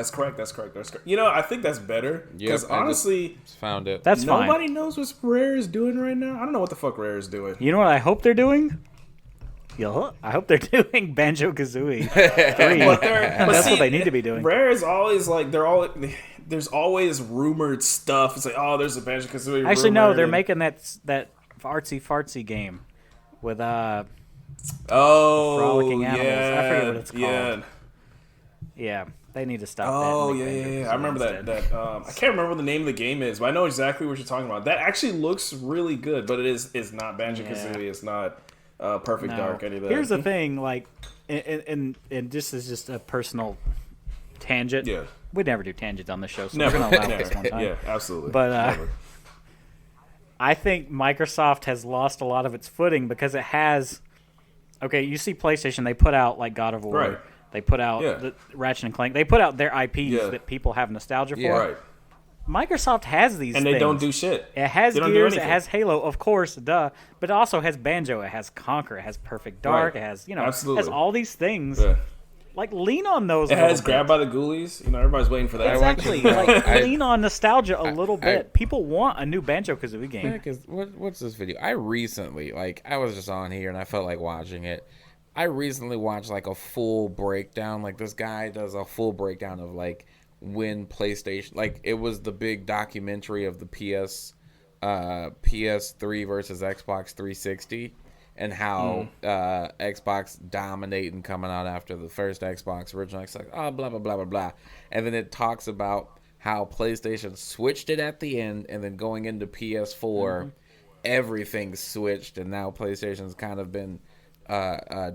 You know, I think that's better. Because honestly, found it. That's fine. Nobody knows what Rare is doing right now. I don't know what the fuck Rare is doing. You know what I hope they're doing? I hope they're doing Banjo-Kazooie 3. That's what they need to be doing. Rare is always like, there's always rumored stuff. It's like, oh, there's a Banjo-Kazooie. Actually, no, they're making that artsy-fartsy game with frolicking animals. I forget what it's called. Yeah, they need to stop that. Oh, yeah. I remember that. I can't remember what the name of the game is, but I know exactly what you're talking about. That actually looks really good, but it's not Banjo-Kazooie. Yeah. It's not Perfect Dark, any of that. Here's the thing, like, and this is just a personal tangent. Yeah. We never do tangents on the show, so we're going to allow this one time. Yeah, absolutely. But I think Microsoft has lost a lot of its footing because it has... Okay, you see PlayStation, they put out, like, God of War. Right. They put out the Ratchet and Clank. They put out their IPs that people have nostalgia for. Yeah. Right. Microsoft has these and things. they don't do shit. It has Gears, it has Halo, of course, duh. But it also has Banjo, it has Conquer, it has Perfect Dark, it has, Absolutely. It has all these things. Yeah. Like, lean on those. It has Grabbed by the Ghoulies. You know, everybody's waiting for that. Exactly. Lean on nostalgia a little bit. People want a new Banjo-Kazooie game. Yeah, because what's this video? I recently, I was just on here and I felt like watching it. I recently watched, like, a full breakdown. Like, this guy does a full breakdown of, like, when PlayStation... Like, it was the big documentary of the PS3 versus Xbox 360. And how Xbox dominating coming out after the first Xbox, original Xbox, blah, blah, blah, blah, blah. And then it talks about how PlayStation switched it at the end, and then going into PS4, everything switched, and now PlayStation's kind of been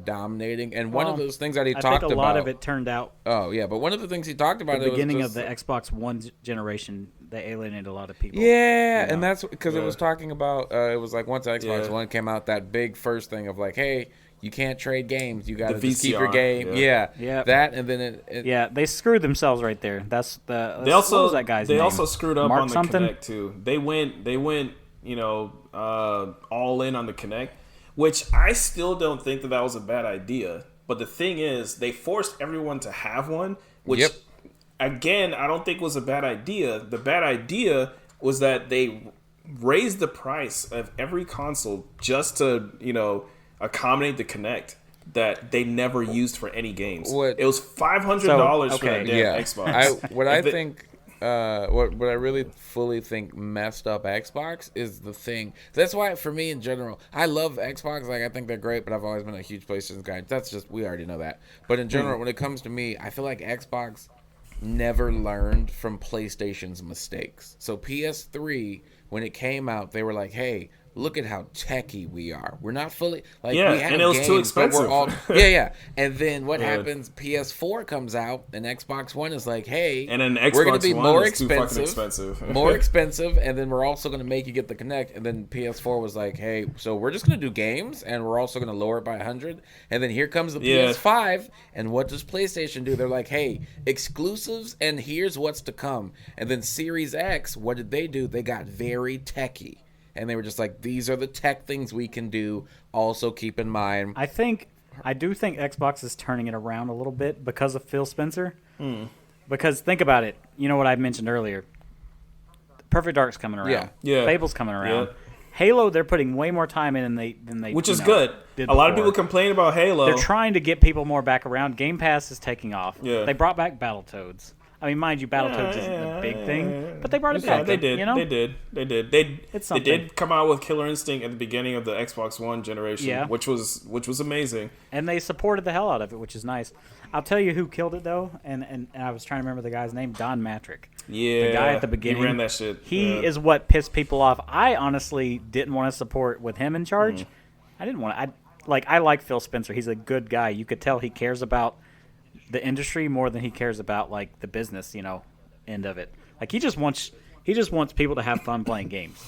dominating. And one of those things that he talked about... I think a lot of it turned out... Oh, yeah, but one of the things he talked about... The beginning of the Xbox One generation, they alienated a lot of people. Yeah, and that's because it was talking about... it was like once Xbox One came out, that big first thing of like, hey, you can't trade games. You got to just keep your game. Yeah. That, and then Yeah, they screwed themselves right there. That's the... They also, what was that guy's name? They also screwed up Mark on the something? Kinect, too. They went all in on the Kinect, which I still don't think that was a bad idea. But the thing is, they forced everyone to have one, which, again, I don't think was a bad idea. The bad idea was that they raised the price of every console just to, accommodate the Kinect that they never used for any games. It was $500 for that damn Xbox. What I really fully think messed up Xbox is the thing. That's why, for me in general, I love Xbox. Like, I think they're great, but I've always been a huge PlayStation guy. That's just, we already know that. But in general, when it comes to me, I feel like Xbox never learned from PlayStation's mistakes. So PS3, when it came out, they were like, hey, look at how techie we are. We're not fully we have and it was games, too expensive. But we're all, And then what happens? PS4 comes out, and Xbox One is like, hey, and then Xbox we're going to be One more is expensive, too fucking expensive, more expensive, and then we're also going to make you get the Kinect. And then PS4 was like, hey, so we're just going to do games, and we're also going to lower it by 100. And then here comes the PS5, and what does PlayStation do? They're like, hey, exclusives, and here's what's to come. And then Series X, what did they do? They got very techie. And they were just like, these are the tech things we can do. Also, keep in mind. I do think Xbox is turning it around a little bit because of Phil Spencer. Because think about it. You know what I mentioned earlier. Perfect Dark's coming around. Yeah. Fable's coming around. Halo, they're putting way more time in than they which is good. A lot of people complain about Halo. They're trying to get people more back around. Game Pass is taking off. Yeah. They brought back Battletoads. I mean, mind you, Battletoads isn't the big thing, but they brought it Yeah, back. they did. You know? They did. They It's they something. did come out with Killer Instinct at the beginning of the Xbox One generation, Yeah. which was amazing. And they supported the hell out of it, which is nice. I'll tell you who killed it though, and I was trying to remember the guy's name, Don Matrick. Yeah, The guy at the beginning. He ran that shit. He Yeah. is what pissed people off. I honestly didn't want to support with him in charge. I didn't want to. I like Phil Spencer. He's a good guy. You could tell he cares about the industry more than he cares about like the business, end of it. Like he just wants people to have fun playing games.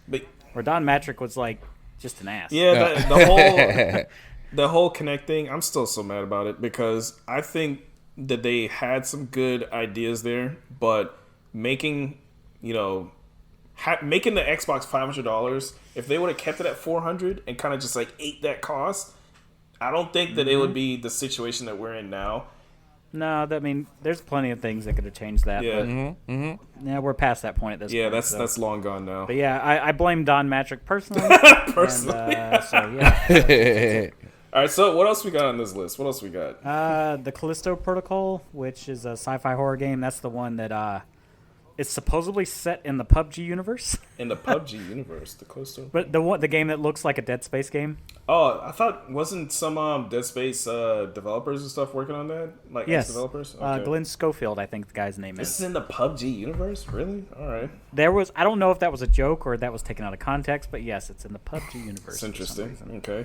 But Where Don Matrick was like just an ass. yeah, the whole Connect thing, I'm still so mad about it because I think that they had some good ideas there, but making making the Xbox $500, if they would have kept it at $400 and kind of just like ate that cost, I don't think that it would be the situation that we're in now. No, there's plenty of things that could have changed that. Yeah, But, yeah, we're past that point at this point. that's long gone now. But yeah, I blame Don Matrick personally. Personally. And, so yeah. All right, so what else we got on this list? What else we got? The Callisto Protocol, which is a sci-fi horror game. That's the one that is supposedly set in the PUBG universe. In the PUBG universe, the Callisto. But the game that looks like a Dead Space game. Oh, I thought wasn't some Dead Space developers and stuff working on that? Like ex-developers? Okay. Glenn Schofield, I think the guy's name This is. is in the PUBG universe? Really? All right. I don't know if that was a joke or that was taken out of context, but yes, it's in the PUBG universe. That's interesting. Okay.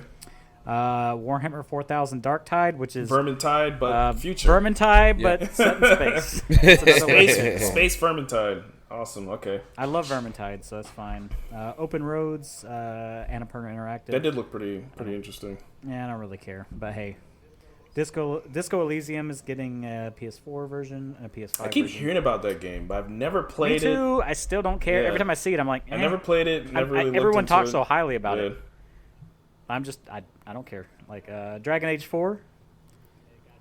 Warhammer 4000 Darktide, which is Vermintide, but future. Vermintide, but set in space. It's another way to say it. Space Vermintide. Awesome. Okay. I love Vermintide, so that's fine. Open Roads, Annapurna Interactive. That did look pretty interesting. Yeah, I don't really care, but hey, Disco Elysium is getting a PS4 version and a PS5. I keep version. hearing about that game, but I've never played Me too. I still don't care. Yeah. Every time I see it, I'm like, it. I never played it. Never really looked everyone into talks it. so highly about Yeah. it. I'm just, I don't care. Like Dragon Age 4.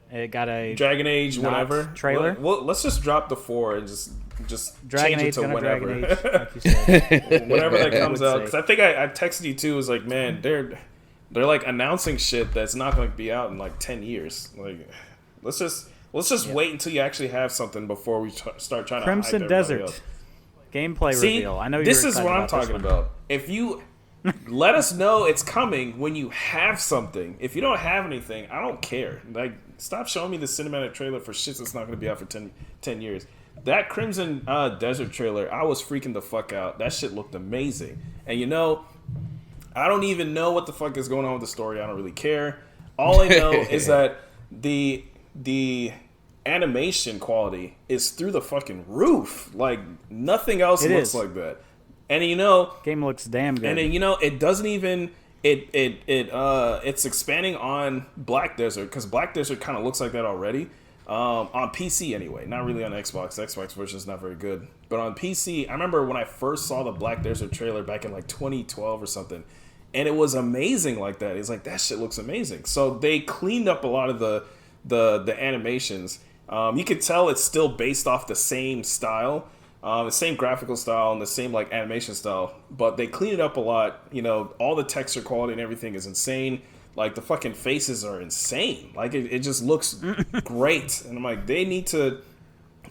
It got a Dragon Age, not whatever trailer. Well, let's just drop the 4 and just Dragon change Age, it to whenever. Dragon Age, like you said. Whenever that I comes would out, say. because I think I texted you too. Was like, man, they're like announcing shit that's not going to be out in like 10 years. Like, let's just wait until you actually have something before we start trying Crimson to hype Desert else. gameplay See, reveal. I know this you're is excited what I'm about this talking one. about. If you let us know it's coming when you have something. If you don't have anything, I don't care. Like, stop showing me the cinematic trailer for shit that's not going to be out for 10 years. That Crimson Desert trailer, I was freaking the fuck out. That shit looked amazing. And I don't even know what the fuck is going on with the story. I don't really care. All I know is that the animation quality is through the fucking roof. Like, nothing else looks like that. And game looks damn good. And then, it doesn't even it's expanding on Black Desert, because Black Desert kind of looks like that already. On PC anyway, not really on Xbox. The Xbox version is not very good. But on PC, I remember when I first saw the Black Desert trailer back in like 2012 or something, and it was amazing like that. It's like, that shit looks amazing. So they cleaned up a lot of the animations. You could tell it's still based off the same style. The same graphical style and the same like animation style, but they clean it up a lot. All the texture quality and everything is insane. Like, the fucking faces are insane. Like, it just looks great. And I'm like, they need to.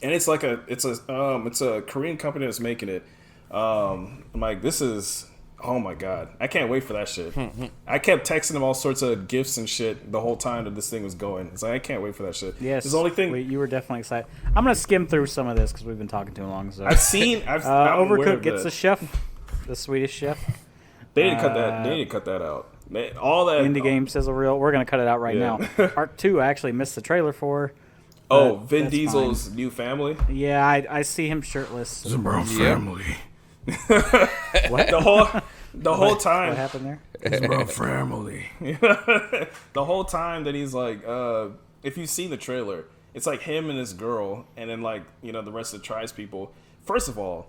And it's like it's a Korean company that's making it. I'm like, this is. Oh my god, I can't wait for that shit. I kept texting them all sorts of gifts and shit the whole time that this thing was going. It's like, I can't wait for that shit. Yes, it's the only thing. You were definitely excited. I'm gonna skim through some of this because we've been talking too long. So I'm Overcooked gets the chef, the Swedish chef. They need to cut that. They need to cut that out. All that indie game sizzle reel. We're gonna cut it out right now. Part 2, I actually missed the trailer for. Vin Diesel's new family. Yeah, I see him shirtless. It's about family. What? The whole time. What happened there? It's about family. The whole time that he's like, if you see the trailer, it's like him and his girl, and then like the rest of the tribes people. First of all,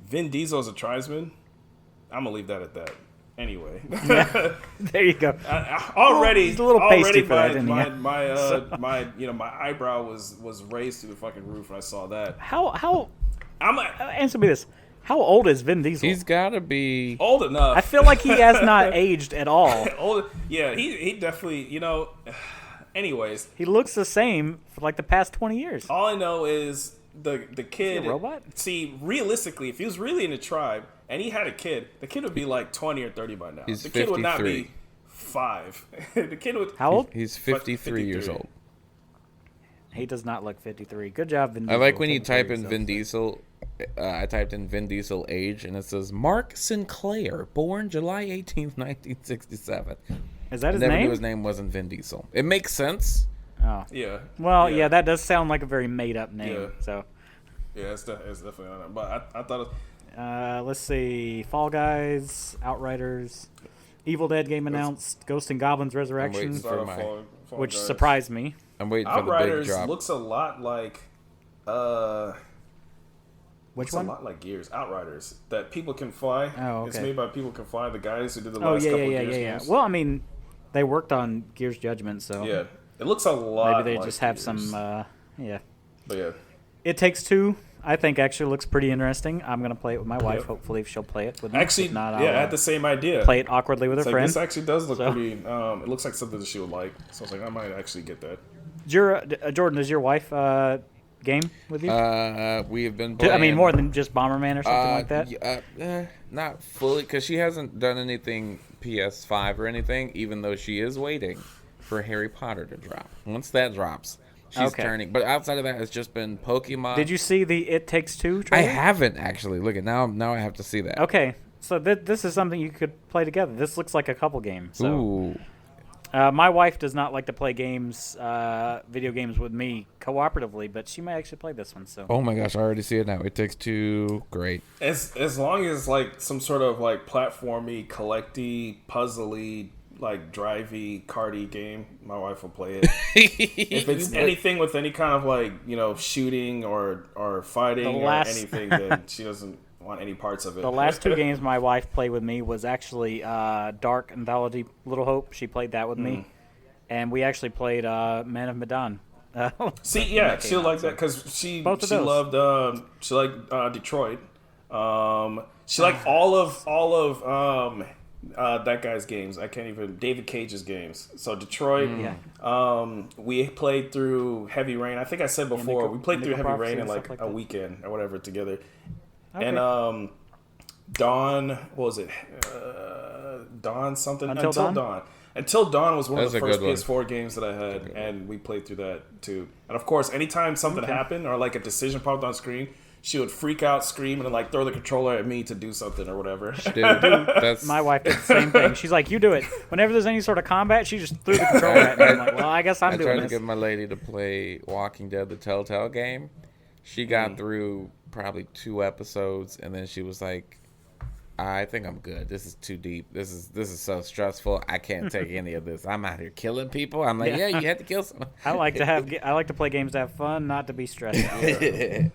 Vin Diesel's a tribesman. I'm gonna leave that at that. Anyway, yeah, there you go. Already, he's a little pasty for that, isn't he? my eyebrow was raised to the fucking roof when I saw that. How? Answer me this. How old is Vin Diesel? He's got to be old enough. I feel like he has not aged at all. Yeah, he definitely, anyways. He looks the same for like the past 20 years. All I know is the kid. A robot? See, realistically, if he was really in a tribe and he had a kid, the kid would be like 20 or 30 by now. He's the kid 53. would not be 5. The kid would. How old? He's 53 years old. He does not look 53. Good job, Vin I Diesel. like when you taking care of type in yourself. Vin Diesel. I typed in Vin Diesel age, and it says Mark Sinclair, born July 18th, 1967. Is that his Never name? knew his name wasn't Vin Diesel. It makes sense. Oh. Yeah. Well, yeah, that does sound like a very made-up name. Yeah. So, Yeah, it's definitely on it. But I thought. let's see. Fall Guys, Outriders, Evil Dead game announced, Ghost and Goblins Resurrection, waiting for my- which surprised me. I'm waiting for the big Outriders drop. looks a lot like. Which It's one? a lot like Gears. Outriders that people can fly. Oh, It's okay. made by People Can Fly, the guys who did the Oh, last yeah, couple yeah, of Gears yeah. games. Well, I mean, they worked on Gears Judgment, so Yeah, it looks a lot. maybe they like just have Gears. some, yeah. But yeah, It Takes Two, I think, actually looks pretty interesting. I'm going to play it with my wife. Yep. Hopefully she'll play it with me. actually, If not, I I'll, had the same idea. play it awkwardly with It's a like, friend. this actually does look So- pretty. It looks like something that she would like. So I was like, I might actually get that. Jordan, does your wife game with you? We have been playing. I mean, more than just Bomberman or something like that? Not fully, because she hasn't done anything PS5 or anything, even though she is waiting for Harry Potter to drop. Once that drops, she's Okay. turning. But outside of that, it's just been Pokemon. Did you see the It Takes Two I trailer? haven't, actually. Look at now I have to see that. Okay, so this is something you could play together. This looks like a couple game. So. Ooh. My wife does not like to play games, video games with me cooperatively, but she may actually play this one. So Oh my gosh, I already see it now. It Takes Two. Great. As long as like some sort of like platformy, collecty, puzzly, like drivey, cardy game, my wife will play it. If it's anything with any kind of like shooting or fighting or anything, then she doesn't want any parts of it. the last two games my wife played with me was actually Dark Anthology Little Hope. She played that with me, and we actually played Man of Medan. See, yeah, that came she'll out, like so- that because she Both of those. loved she liked Detroit. She liked all of that guy's games. I can't even David Cage's games. So Detroit. We played through Heavy Rain. I think I said before Nickel- we played through Nickel Heavy Rain Prophecy in and like stuff like a that. weekend or whatever together. Okay. And Dawn, what was it? Dawn something. Until Dawn? Dawn. Until Dawn was one of That's the a first good one. PS4 games that I had, and we played through that too. And of course, anytime something happened or like a decision popped on screen, she would freak out, scream, and then like throw the controller at me to do something or whatever. Dude, that's My wife did the same thing. She's like, "You do it." Whenever there's any sort of combat, she just threw the controller at me. I'm like, "Well, I guess I'm I doing tried to this." get my lady to play Walking Dead, the Telltale game. She got through probably 2 episodes, and then she was like, I think I'm good. This is too deep. This is so stressful. I can't take any of this. I'm out here killing people. I'm like, yeah, you had to kill someone. I like to play games to have fun, not to be stressed out.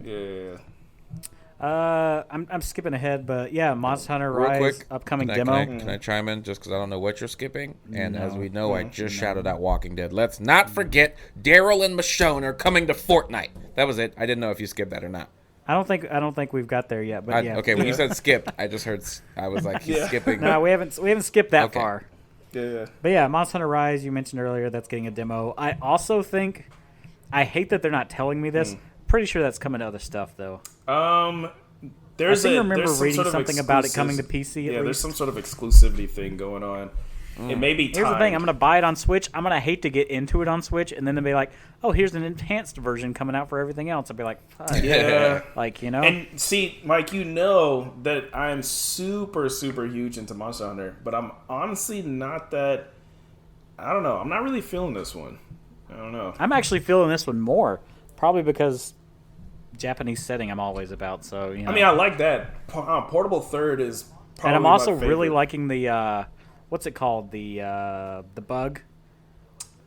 Yeah. I'm skipping ahead, but yeah, Monster Hunter Real Rise quick, upcoming can demo. Can I chime in just because I don't know what you're skipping? And as No. we know, I just shouted out Walking Dead. Let's not forget Daryl and Michonne are coming to Fortnite. That was it. I didn't know if you skipped that or not. I don't think we've got there yet, but yeah. Okay, when you said skip, I just heard. I was like, he's skipping. No, we haven't skipped that Okay. far. Yeah. But yeah, Monster Hunter Rise, you mentioned earlier, that's getting a demo. I also think, I hate that they're not telling me this. Pretty sure that's coming to other stuff though. There's I remember there's some reading sort of something about it exclusive- coming to PC at Yeah, there's least. some sort of exclusivity thing going on. It may be timed. Here's the thing, I'm going to buy it on Switch. I'm going to hate to get into it on Switch, and then they'll be like, oh, here's an enhanced version coming out for everything else. I'll be like, fuck. Yeah. Like, you know? And see, Mike, you know that I'm super, super huge into Monster Hunter, but I'm honestly not that. I don't know. I'm not really feeling this one. I don't know. I'm actually feeling this one more, probably because Japanese setting I'm always about, so, you know. I mean, I like that. Portable Third is probably and I'm also my really favorite. liking the, what's it called? The bug?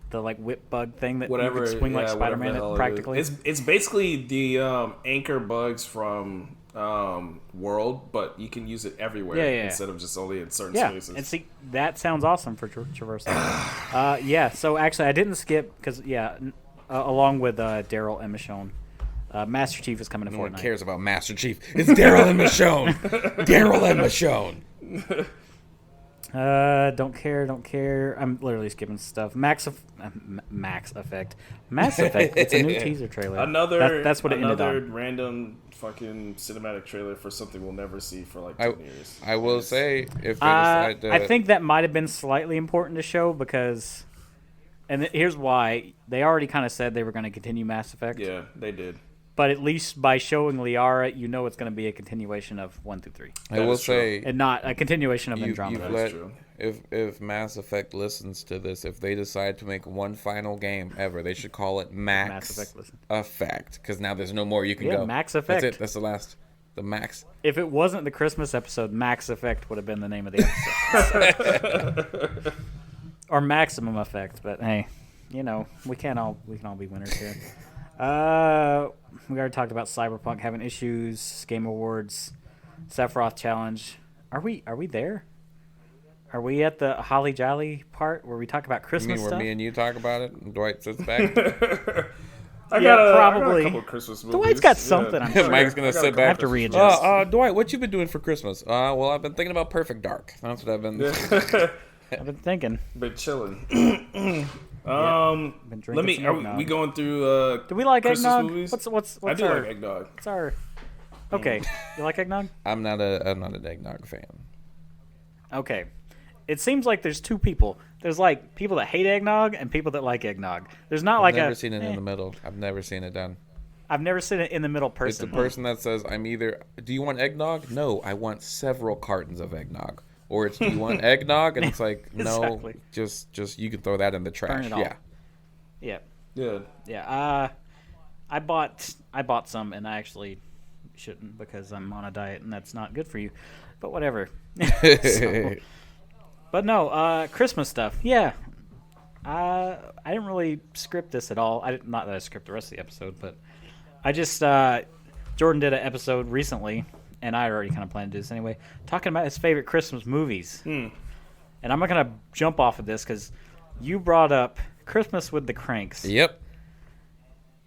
The, like, whip bug thing that whatever you can swing like yeah, whatever Spider-Man the hell it practically. is. It's basically the anchor bugs from World, but you can use it everywhere Yeah. instead of just only in certain Yeah, spaces. and see, that sounds awesome for traversing. Yeah, so actually I didn't skip because, along with Daryl and Michonne, Master Chief is coming to No one Fortnite. cares about Master Chief. It's Daryl and Michonne. Daryl and Michonne. Don't care. I'm literally skipping stuff. Max Effect. Mass Effect. It's a new teaser trailer. That's what it ended on. Another random fucking cinematic trailer for something we'll never see for like 10 years. I will say, if they decide to... I think that might have been slightly important to show because... And here's why. They already kind of said they were going to continue Mass Effect. Yeah, they did. But at least by showing Liara, you know it's going to be a continuation of 1 through 3. I will say... And not a continuation of Andromeda. That's true. If Mass Effect listens to this, if they decide to make one final game ever, they should call it Max Effect. Because now there's no more you can go. Max Effect. That's it. That's the last. The Max. If it wasn't the Christmas episode, Max Effect would have been the name of the episode. Or Maximum Effect. But hey, we can all be winners here. We already talked about Cyberpunk having issues, Game Awards, Sephiroth Challenge. Are we there? Are we at the Holly Jolly part where we talk about Christmas where stuff? me and you talk about it and Dwight sits back? I got probably. a couple of Christmas movies. Dwight's got something. Yeah. I'm sure. Mike's going to sit back. I have to readjust. Dwight, what you been doing for Christmas? Well, I've been thinking about Perfect Dark. That's what I've been... I've been thinking. Been chilling. Been drinking Are we going through do we like Christmas eggnog? movies? What's I do like eggnog. What's our... Okay. You like eggnog? I'm not an eggnog fan. Okay. It seems like there's two people. There's like people that hate eggnog and people that like eggnog. There's not I've never seen it in the middle. I've never seen it done. I've never seen it in the middle person. It's the person that says, I'm either, do you want eggnog? No, I want several cartons of eggnog. Or it's, do you want eggnog? And it's like, no, Exactly. just you can throw that in the trash. Burn it all. Yeah. Yeah. Yeah. I bought some and I actually shouldn't because I'm on a diet and that's not good for you. But whatever. But no, Christmas stuff. Yeah. I didn't really script this at all. Not that I script the rest of the episode, but I just Jordan did an episode recently, and I already kind of planned to do this anyway, talking about his favorite Christmas movies. And I'm not going to jump off of this because you brought up Christmas with the Cranks. Yep.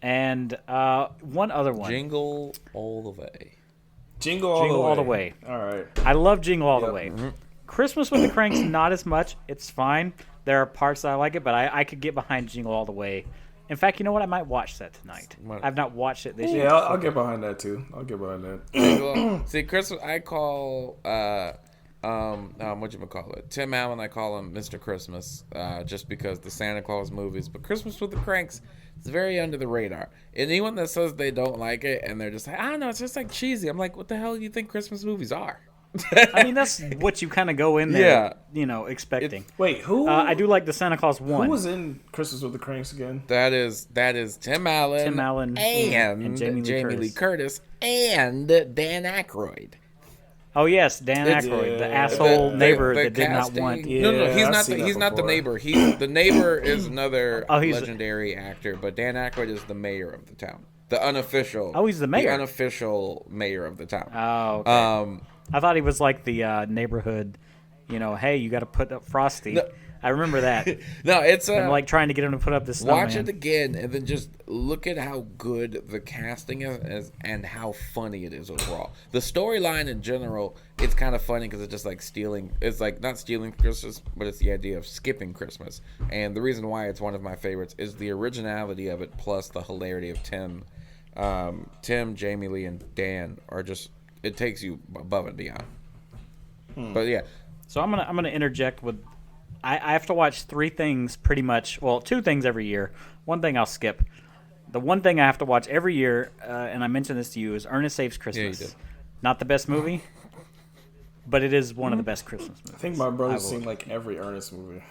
And one other one. Jingle All the Way. Jingle All the Way. All right. I love Jingle All the Way. Mm-hmm. Christmas with the Cranks, not as much. It's fine. There are parts that I like it, but I could get behind Jingle All the Way. In fact, you know what? I might watch that tonight. I've not watched it this year. Yeah, I'll get behind that too. See, Christmas, I call, whatchamacallit? Tim Allen, I call him Mr. Christmas, just because the Santa Claus movies. But Christmas with the Cranks, it's very under the radar. Anyone that says they don't like it and they're just like, I don't know, it's just like cheesy. I'm like, what the hell do you think Christmas movies are? I mean, that's what you kind of go in there, expecting. Wait, who? I do like the Santa Claus one. Who was in Christmas with the Cranks again? That is Tim Allen, and Jamie Lee Curtis, and Dan Aykroyd. Oh yes, Dan Aykroyd, the asshole neighbor that did not want. Yeah. No, he's not the neighbor. The neighbor is another legendary actor, but Dan Aykroyd is the mayor of the town, the unofficial. Oh, he's the mayor. The unofficial mayor of the town. Oh, okay. I thought he was like the neighborhood, hey, you got to put up Frosty. No. I remember that. No, it's I'm like trying to get him to put up this. Watch it again and then just look at how good the casting is and how funny it is overall. The storyline in general, it's kind of funny because it's just like stealing. It's like not stealing Christmas, but it's the idea of skipping Christmas. And the reason why it's one of my favorites is the originality of it, plus the hilarity of Tim, Jamie Lee, and Dan are just. It takes you above and beyond. But yeah. So I'm gonna interject with, I have to watch three things pretty much. Well, two things every year. One thing I'll skip. The one thing I have to watch every year, and I mentioned this to you, is Ernest Saves Christmas. Yeah, you did. Not the best movie, but it is one of the best Christmas movies. I think my brother's seen like every Ernest movie.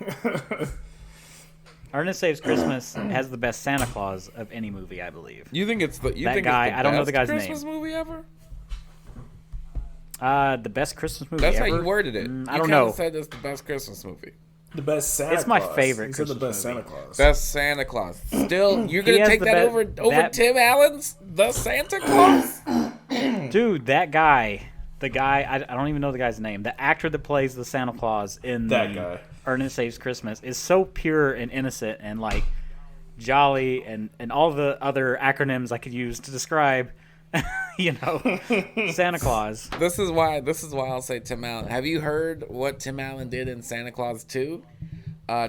Ernest Saves Christmas has the best Santa Claus of any movie, I believe. You think it's the guy? I don't know the guy's Christmas name. Movie ever? The best Christmas movie That's ever? how you worded it. I don't know. You said it's the best Christmas movie. The best Santa Claus. It's my favorite Christmas the best movie. Santa Claus. Best Santa Claus. Still, you're going to take that over Tim Allen's The Santa Claus? Dude, that guy, I don't even know the guy's name. The actor that plays the Santa Claus in Ernest Saves Christmas is so pure and innocent and like jolly and all the other acronyms I could use to describe Santa Claus. This is why I'll say Tim Allen. Have you heard what Tim Allen did in Santa Claus 2?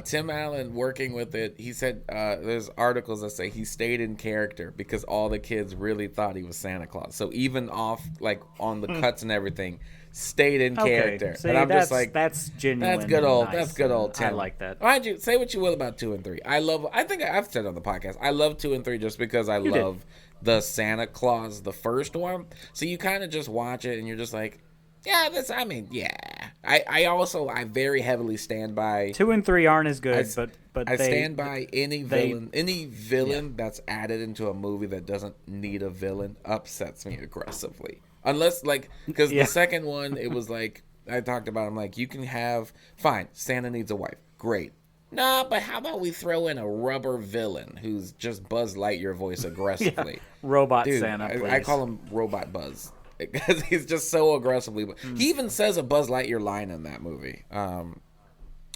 Tim Allen, working with it, he said there's articles that say he stayed in character because all the kids really thought he was Santa Claus. So even off, like, on the cuts and everything, stayed in character. See, and I'm just like, that's genuine. That's good old. Nice. That's good old Tim. I like that. Mind you, say what you will about 2 and 3. I think I've said on the podcast, I love 2 and 3 just because I love the Santa Claus, the first one. So you kind of just watch it and you're just like, yeah, I very heavily stand by 2 and 3 aren't as good, but I stand by any villain that's added into a movie that doesn't need a villain upsets me aggressively. Unless, like, because the second one, it was like, I talked about, I'm like, you can have, fine, Santa needs a wife. Great. Nah, but how about we throw in a rubber villain who's just Buzz Lightyear voice aggressively? Robot Santa, please. I call him Robot Buzz. Because he's just so aggressively. He even says a Buzz Lightyear line in that movie.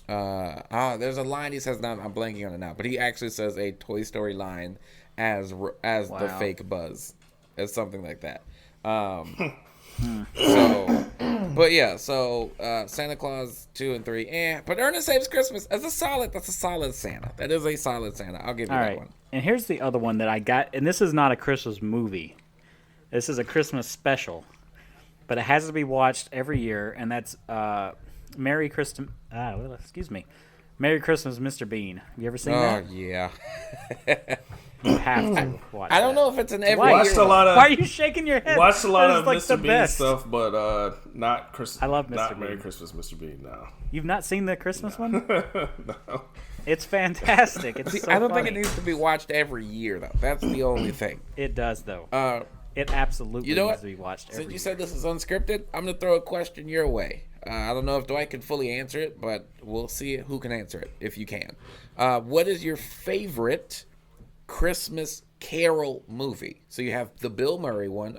There's a line he says, now I'm blanking on it now, but he actually says a Toy Story line as the fake Buzz. It's something like that. So Santa Claus 2 and 3, but Ernest Saves Christmas that's a solid Santa. That is a solid Santa. I'll give you that one. And here's the other one that I got, and this is not a Christmas movie. This is a Christmas special, but it has to be watched every year, and that's Merry Christmas, Mr. Bean. Have you ever seen that? Oh, yeah. You have to watch I don't know if it's an every Watched year. a lot of, Why are you shaking your head? Watched a lot of like Mr. Bean stuff, but not Christmas. I love Mr. Not Bean. Merry Christmas, Mr. Bean, no. You've not seen the Christmas one? No. It's fantastic. It's so I don't funny. think it needs to be watched every year, though. That's the only thing. It does, though. It absolutely needs to be watched every Since you year. said this is unscripted, I'm going to throw a question your way. I don't know if Dwight can fully answer it, but we'll see who can answer it, if you can. What is your favorite Christmas Carol movie? So you have the Bill Murray one.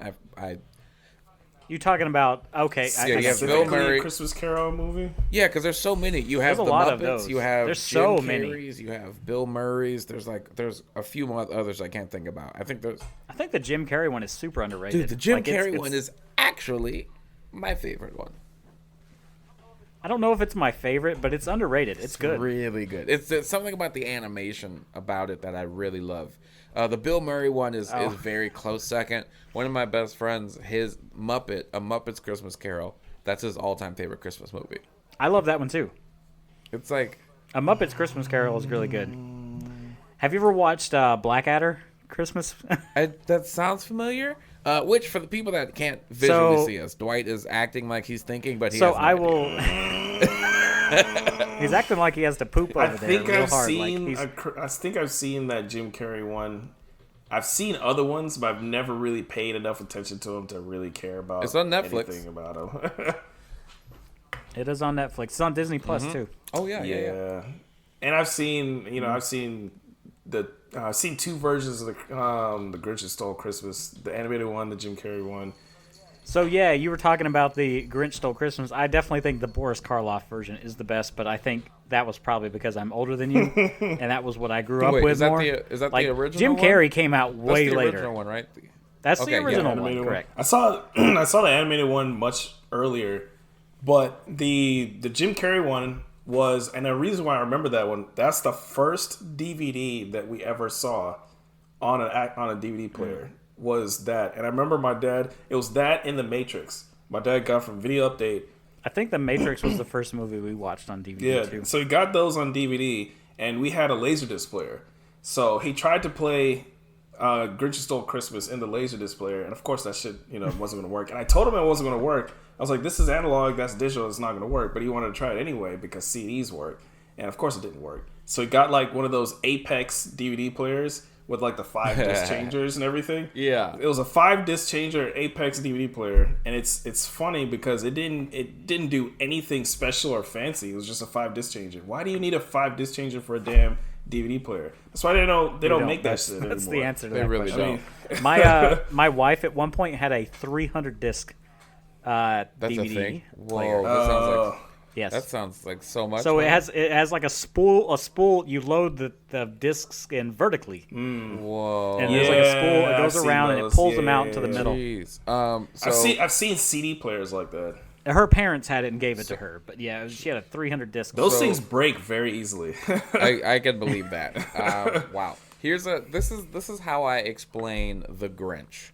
You talking about, okay. You have Bill Murray. Christmas Carol movie? Yeah, because there's so many. You have There's the a lot Muppets. of those. You have There's Jim so many. Carrey's. You have Bill Murray's. There's a few more others I can't think about. I think the Jim Carrey one is super underrated. Dude, the Jim Carrey one is actually my favorite one. I don't know if it's my favorite, but it's underrated. It's good. Really good. It's something about the animation about it that I really love. The Bill Murray one is very close second. One of my best friends, his Muppet, A Muppet's Christmas Carol, that's his all-time favorite Christmas movie. I love that one too. It's like A Muppet's Christmas Carol is really good. Have you ever watched Blackadder Christmas? That sounds familiar. Which, for the people that can't visually see us, Dwight is acting like he's thinking, but he has no idea. He's acting like he has to poop over there real hard. I think I've seen that Jim Carrey one. I've seen other ones, but I've never really paid enough attention to them to really care about. It's on Netflix. Anything about them. It is on Netflix. It's on Disney Plus too. Oh yeah. And I've seen, I've seen two versions of the Grinch That Stole Christmas, the animated one, the Jim Carrey one. So yeah, you were talking about the Grinch Stole Christmas. I definitely think the Boris Karloff version is the best, but I think that was probably because I'm older than you, and that was what I grew up with more. Is that the original Jim one? Carrey came out way That's the later. original one, right? That's the original one, correct. I saw the animated one much earlier, but the Jim Carrey one was, and the reason why I remember that one, that's the first DVD that we ever saw on a DVD player. Was that, and I remember my dad, it was that in The Matrix. My dad got from Video Update. I think The Matrix was the first movie we watched on DVD too. So he got those on DVD, and we had a Laserdisc player. So he tried to play Grinch That Stole Christmas in the Laserdisc player, and of course that shit, wasn't going to work. And I told him it wasn't going to work. I was like, this is analog, that's digital, it's not going to work. But he wanted to try it anyway because CDs work. And of course it didn't work. So he got like one of those Apex DVD players with like the 5 disc changers and everything. Yeah, it was a 5 disc changer Apex DVD player, and it's funny because it didn't do anything special or fancy. It was just a 5 disc changer. Why do you need a 5 disc changer for a damn DVD player? That's why they don't make that shit anymore. That's the answer to that really question. don't. My wife at one point had a 300 disc That's DVD a thing. player. Whoa, that sounds like Yes. That sounds like so much. So fun. it has like a spool. You load the discs in vertically. Whoa. And there's like a spool. It I've goes seen around and it those. pulls them out into the middle. Jeez. I've seen CD players like that. Her parents had it and gave it to her, but yeah, she had a 300 disc. Those things break very easily. I can believe that. Wow. This is how I explain The Grinch.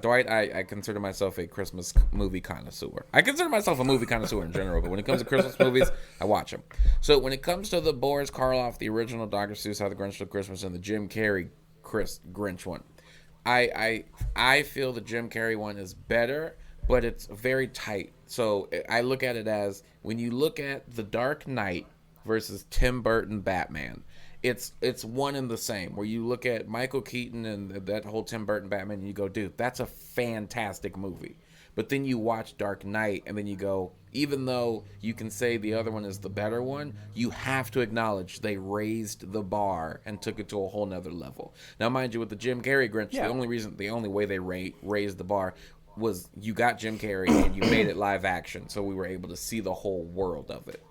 Dwight, I consider myself a Christmas movie connoisseur. I consider myself a movie connoisseur in general, but when it comes to Christmas movies, I watch them. So when it comes to the Boris Karloff, the original Dr. Seuss, How the Grinch Stole Christmas, and the Jim Carrey Grinch one, I feel the Jim Carrey one is better, but it's very tight. So I look at it as, when you look at The Dark Knight versus Tim Burton Batman, it's one and the same. Where you look at Michael Keaton and that whole Tim Burton Batman, and you go, dude, that's a fantastic movie. But then you watch Dark Knight, and then you go, even though you can say the other one is the better one, you have to acknowledge they raised the bar and took it to a whole nother level. Now, mind you, with the Jim Carrey Grinch, the only way they raised the bar was you got Jim Carrey and you made it live action, so we were able to see the whole world of it.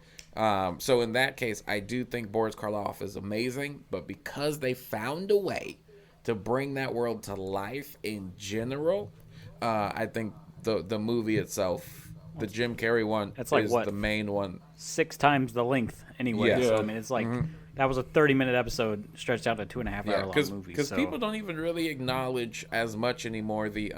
So in that case, I do think Boris Karloff is amazing, but because they found a way to bring that world to life in general, I think the movie itself, the Jim Carrey one, it's like, is what, the main one. 6 times the length anyway. Yeah. So I mean, it's like that was a 30-minute episode stretched out to 2.5 hour long movie. Because people don't even really acknowledge as much anymore the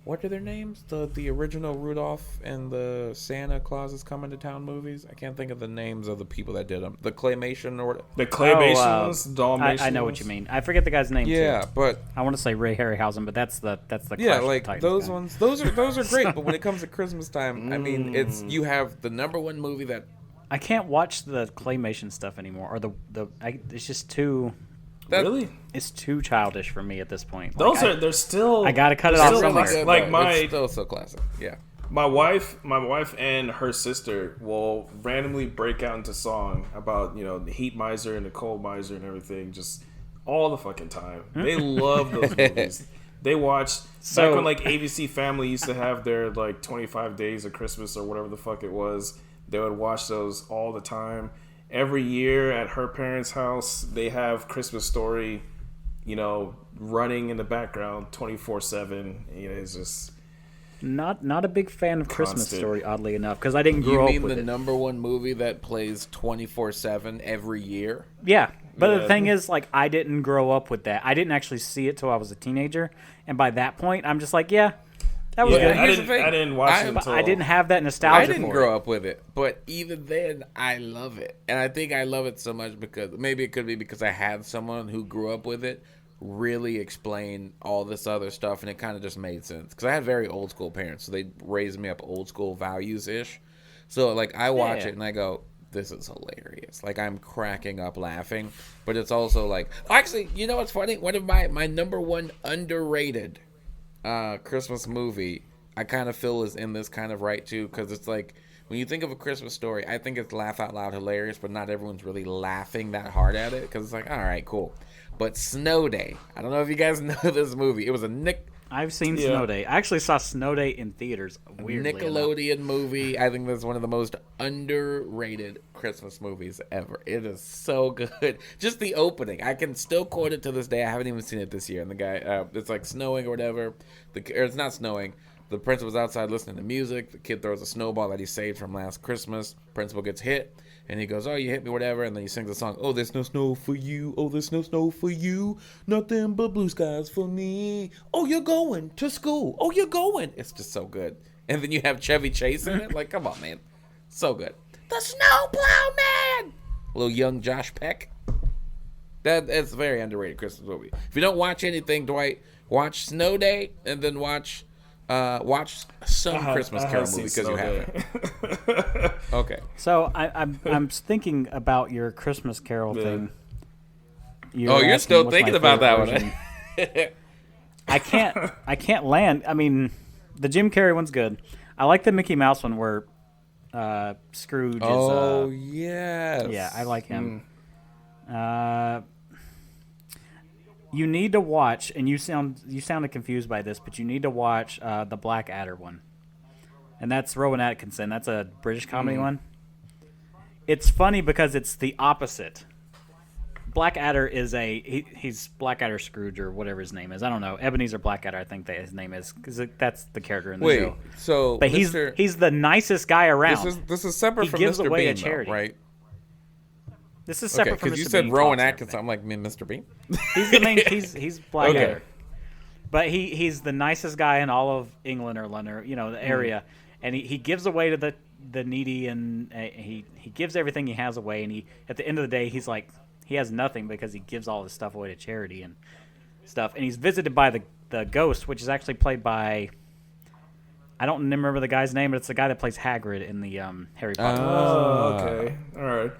what are their names? The original Rudolph and the Santa Claus is Coming to Town movies. I can't think of the names of the people that did them. The claymation or the claymation Dalmatians. I know what you mean. I forget the guy's name. Yeah, too. But I want to say Ray Harryhausen, but that's the yeah, Clash like Titans those guy. ones. Those are great. But when it comes to Christmas time, I mean, it's you have the number one movie that I can't watch the claymation stuff anymore, or it's just too. Really? It's too childish for me at this point. They're still. I gotta cut it off somewhere. it's still so classic. Yeah. My wife and her sister will randomly break out into song about, the heat miser and the cold miser and everything, just all the fucking time. They love those movies. They watch back when ABC Family used to have their 25 days of Christmas or whatever the fuck it was. They would watch those all the time. Every year at her parents' house, they have Christmas Story, running in the background 24/7. It's just not a big fan of Christmas Story, oddly enough, because I didn't grow up with it. You mean the number one movie that plays 24/7 every year? Yeah, but the thing is, I didn't grow up with that. I didn't actually see it till I was a teenager, and by that point, I'm just like, yeah. That was good. I didn't watch it until... I didn't have that nostalgia. I didn't grow up with it, but even then, I love it. And I think I love it so much because... Maybe it could be because I had someone who grew up with it really explain all this other stuff, and it kind of just made sense. Because I had very old school parents, so they raised me up old school values-ish. So, I watch it, and I go... This is hilarious. I'm cracking up laughing, but it's also actually, you know what's funny? One of my number one underrated Christmas movie, I kind of feel is in this kind of right too, because it's when you think of A Christmas Story, I think it's laugh out loud hilarious, but not everyone's really laughing that hard at it, because it's all right, cool. But Snow Day, I don't know if you guys know this movie. It was I've seen Snow Day. I actually saw Snow Day in theaters. Weirdly Nickelodeon movie. I think that's one of the most underrated Christmas movies ever. It is so good. Just the opening. I can still quote it to this day. I haven't even seen it this year. And the guy, it's snowing or whatever. Or it's not snowing. The principal's outside listening to music. The kid throws a snowball that he saved from last Christmas. Principal gets hit. And he goes, oh, you hit me, whatever. And then he sings the song, oh, there's no snow for you. Oh, there's no snow for you. Nothing but blue skies for me. Oh, you're going to school. Oh, you're going. It's just so good. And then you have Chevy Chase in it. Come on, man. So good. The Snowplow Man. Little young Josh Peck. That's a very underrated Christmas movie. If you don't watch anything, Dwight, watch Snow Day and then watch some Christmas Carol movie because you haven't. Okay. So I'm thinking about your Christmas Carol thing. You're still thinking about that one. I can't land. I mean, the Jim Carrey one's good. I like the Mickey Mouse one where Scrooge is. Oh yes. Yeah, I like him. You need to watch, and you sounded confused by this, but you need to watch the Blackadder one. and that's Rowan Atkinson. That's a British comedy one. It's funny because it's the opposite. Blackadder is he's Blackadder Scrooge or whatever his name is. I don't know. Ebenezer Blackadder, I think that his name is, because that's the character in the show. So but he's the nicest guy around. This is separate from gives Mr. away Bean, a charity. though, right? This is separate from Mr. Bean. Because you said Rowan Atkinson, I'm like, Mr. Bean. He's the main. He's Blackadder. Okay. But he's the nicest guy in all of England or London, the area, and he gives away to the needy, and he gives everything he has away, and he at the end of the day he's like, he has nothing because he gives all his stuff away to charity and stuff. And he's visited by the ghost, which is actually played by, I don't remember the guy's name, but it's the guy that plays Hagrid in the Harry Potter. Oh, okay. All right.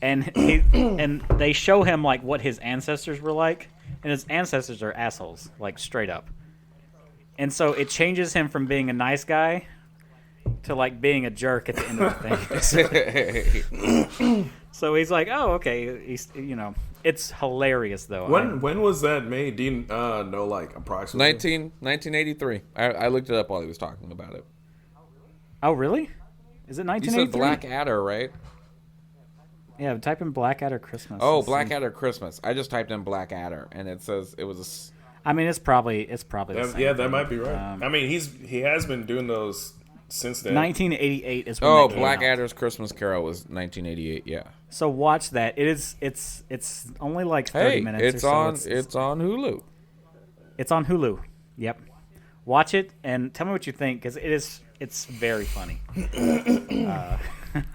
And and they show him like what his ancestors were like, and his ancestors are assholes, like straight up. And so it changes him from being a nice guy to like being a jerk at the end of the thing. So he's like, oh, okay. He's, it's hilarious though. When was that made? Do you know, like approximately? 1983. I looked it up while he was talking about it. Oh, really? Is it 1983? You said Blackadder, right? Yeah, type in Blackadder Christmas. Oh, Blackadder Christmas. I just typed in Blackadder, and it says it was I mean, it's probably the same. Yeah, that might be right. I mean, he has been doing those since then. 1988 is when Blackadder's Christmas Carol was 1988. Yeah. So watch that. It's only like 30 minutes. It's on Hulu. It's on Hulu. Yep. Watch it and tell me what you think, because it's very funny.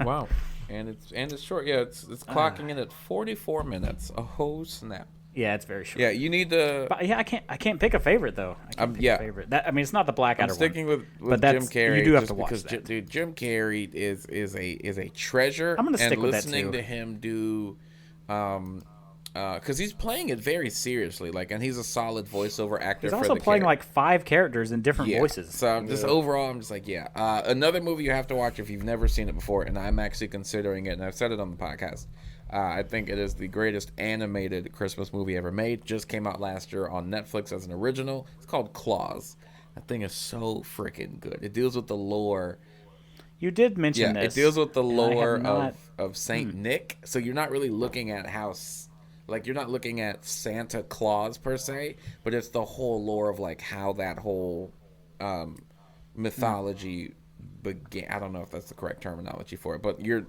Wow. And it's short. Yeah, it's clocking in at 44 minutes. Oh snap! Yeah, it's very short. Yeah, you need to. But yeah, I can't pick a favorite though. I can't pick a favorite. It's not the Blackadder one. I'm sticking with Jim Carrey. You do have to watch because that. Dude, Jim Carrey is a treasure. I'm gonna stick with that too. And listening to him do, because he's playing it very seriously, and he's a solid voiceover actor. He's also playing like 5 characters in different voices. So I'm just another movie you have to watch if you've never seen it before, and I'm actually considering it, and I've said it on the podcast. I think it is the greatest animated Christmas movie ever made. Just came out last year on Netflix as an original. It's called Claus. That thing is so freaking good. It deals with the lore. You did mention this. It deals with the lore of Saint Nick. So you're not really looking at you're not looking at Santa Claus per se, but it's the whole lore of how that whole mythology began. I don't know if that's the correct terminology for it, but you're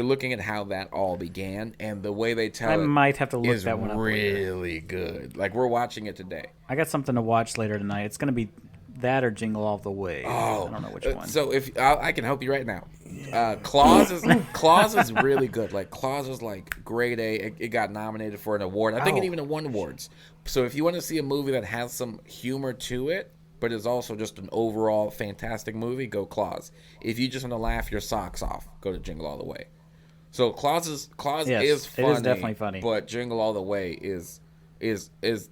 looking at how that all began, and the way they tell I might have to look that one up. Really good. We're watching it today. I got something to watch later tonight. It's going to be that or Jingle All the Way. Oh, I don't know which one. So if I can help you right now, Claus is really good. Claus is grade A. It got nominated for an award. I think it even won awards. So if you want to see a movie that has some humor to it, but is also just an overall fantastic movie, go Claus. If you just want to laugh your socks off, go to Jingle All the Way. So Claus is funny. It is definitely funny. But Jingle All the Way is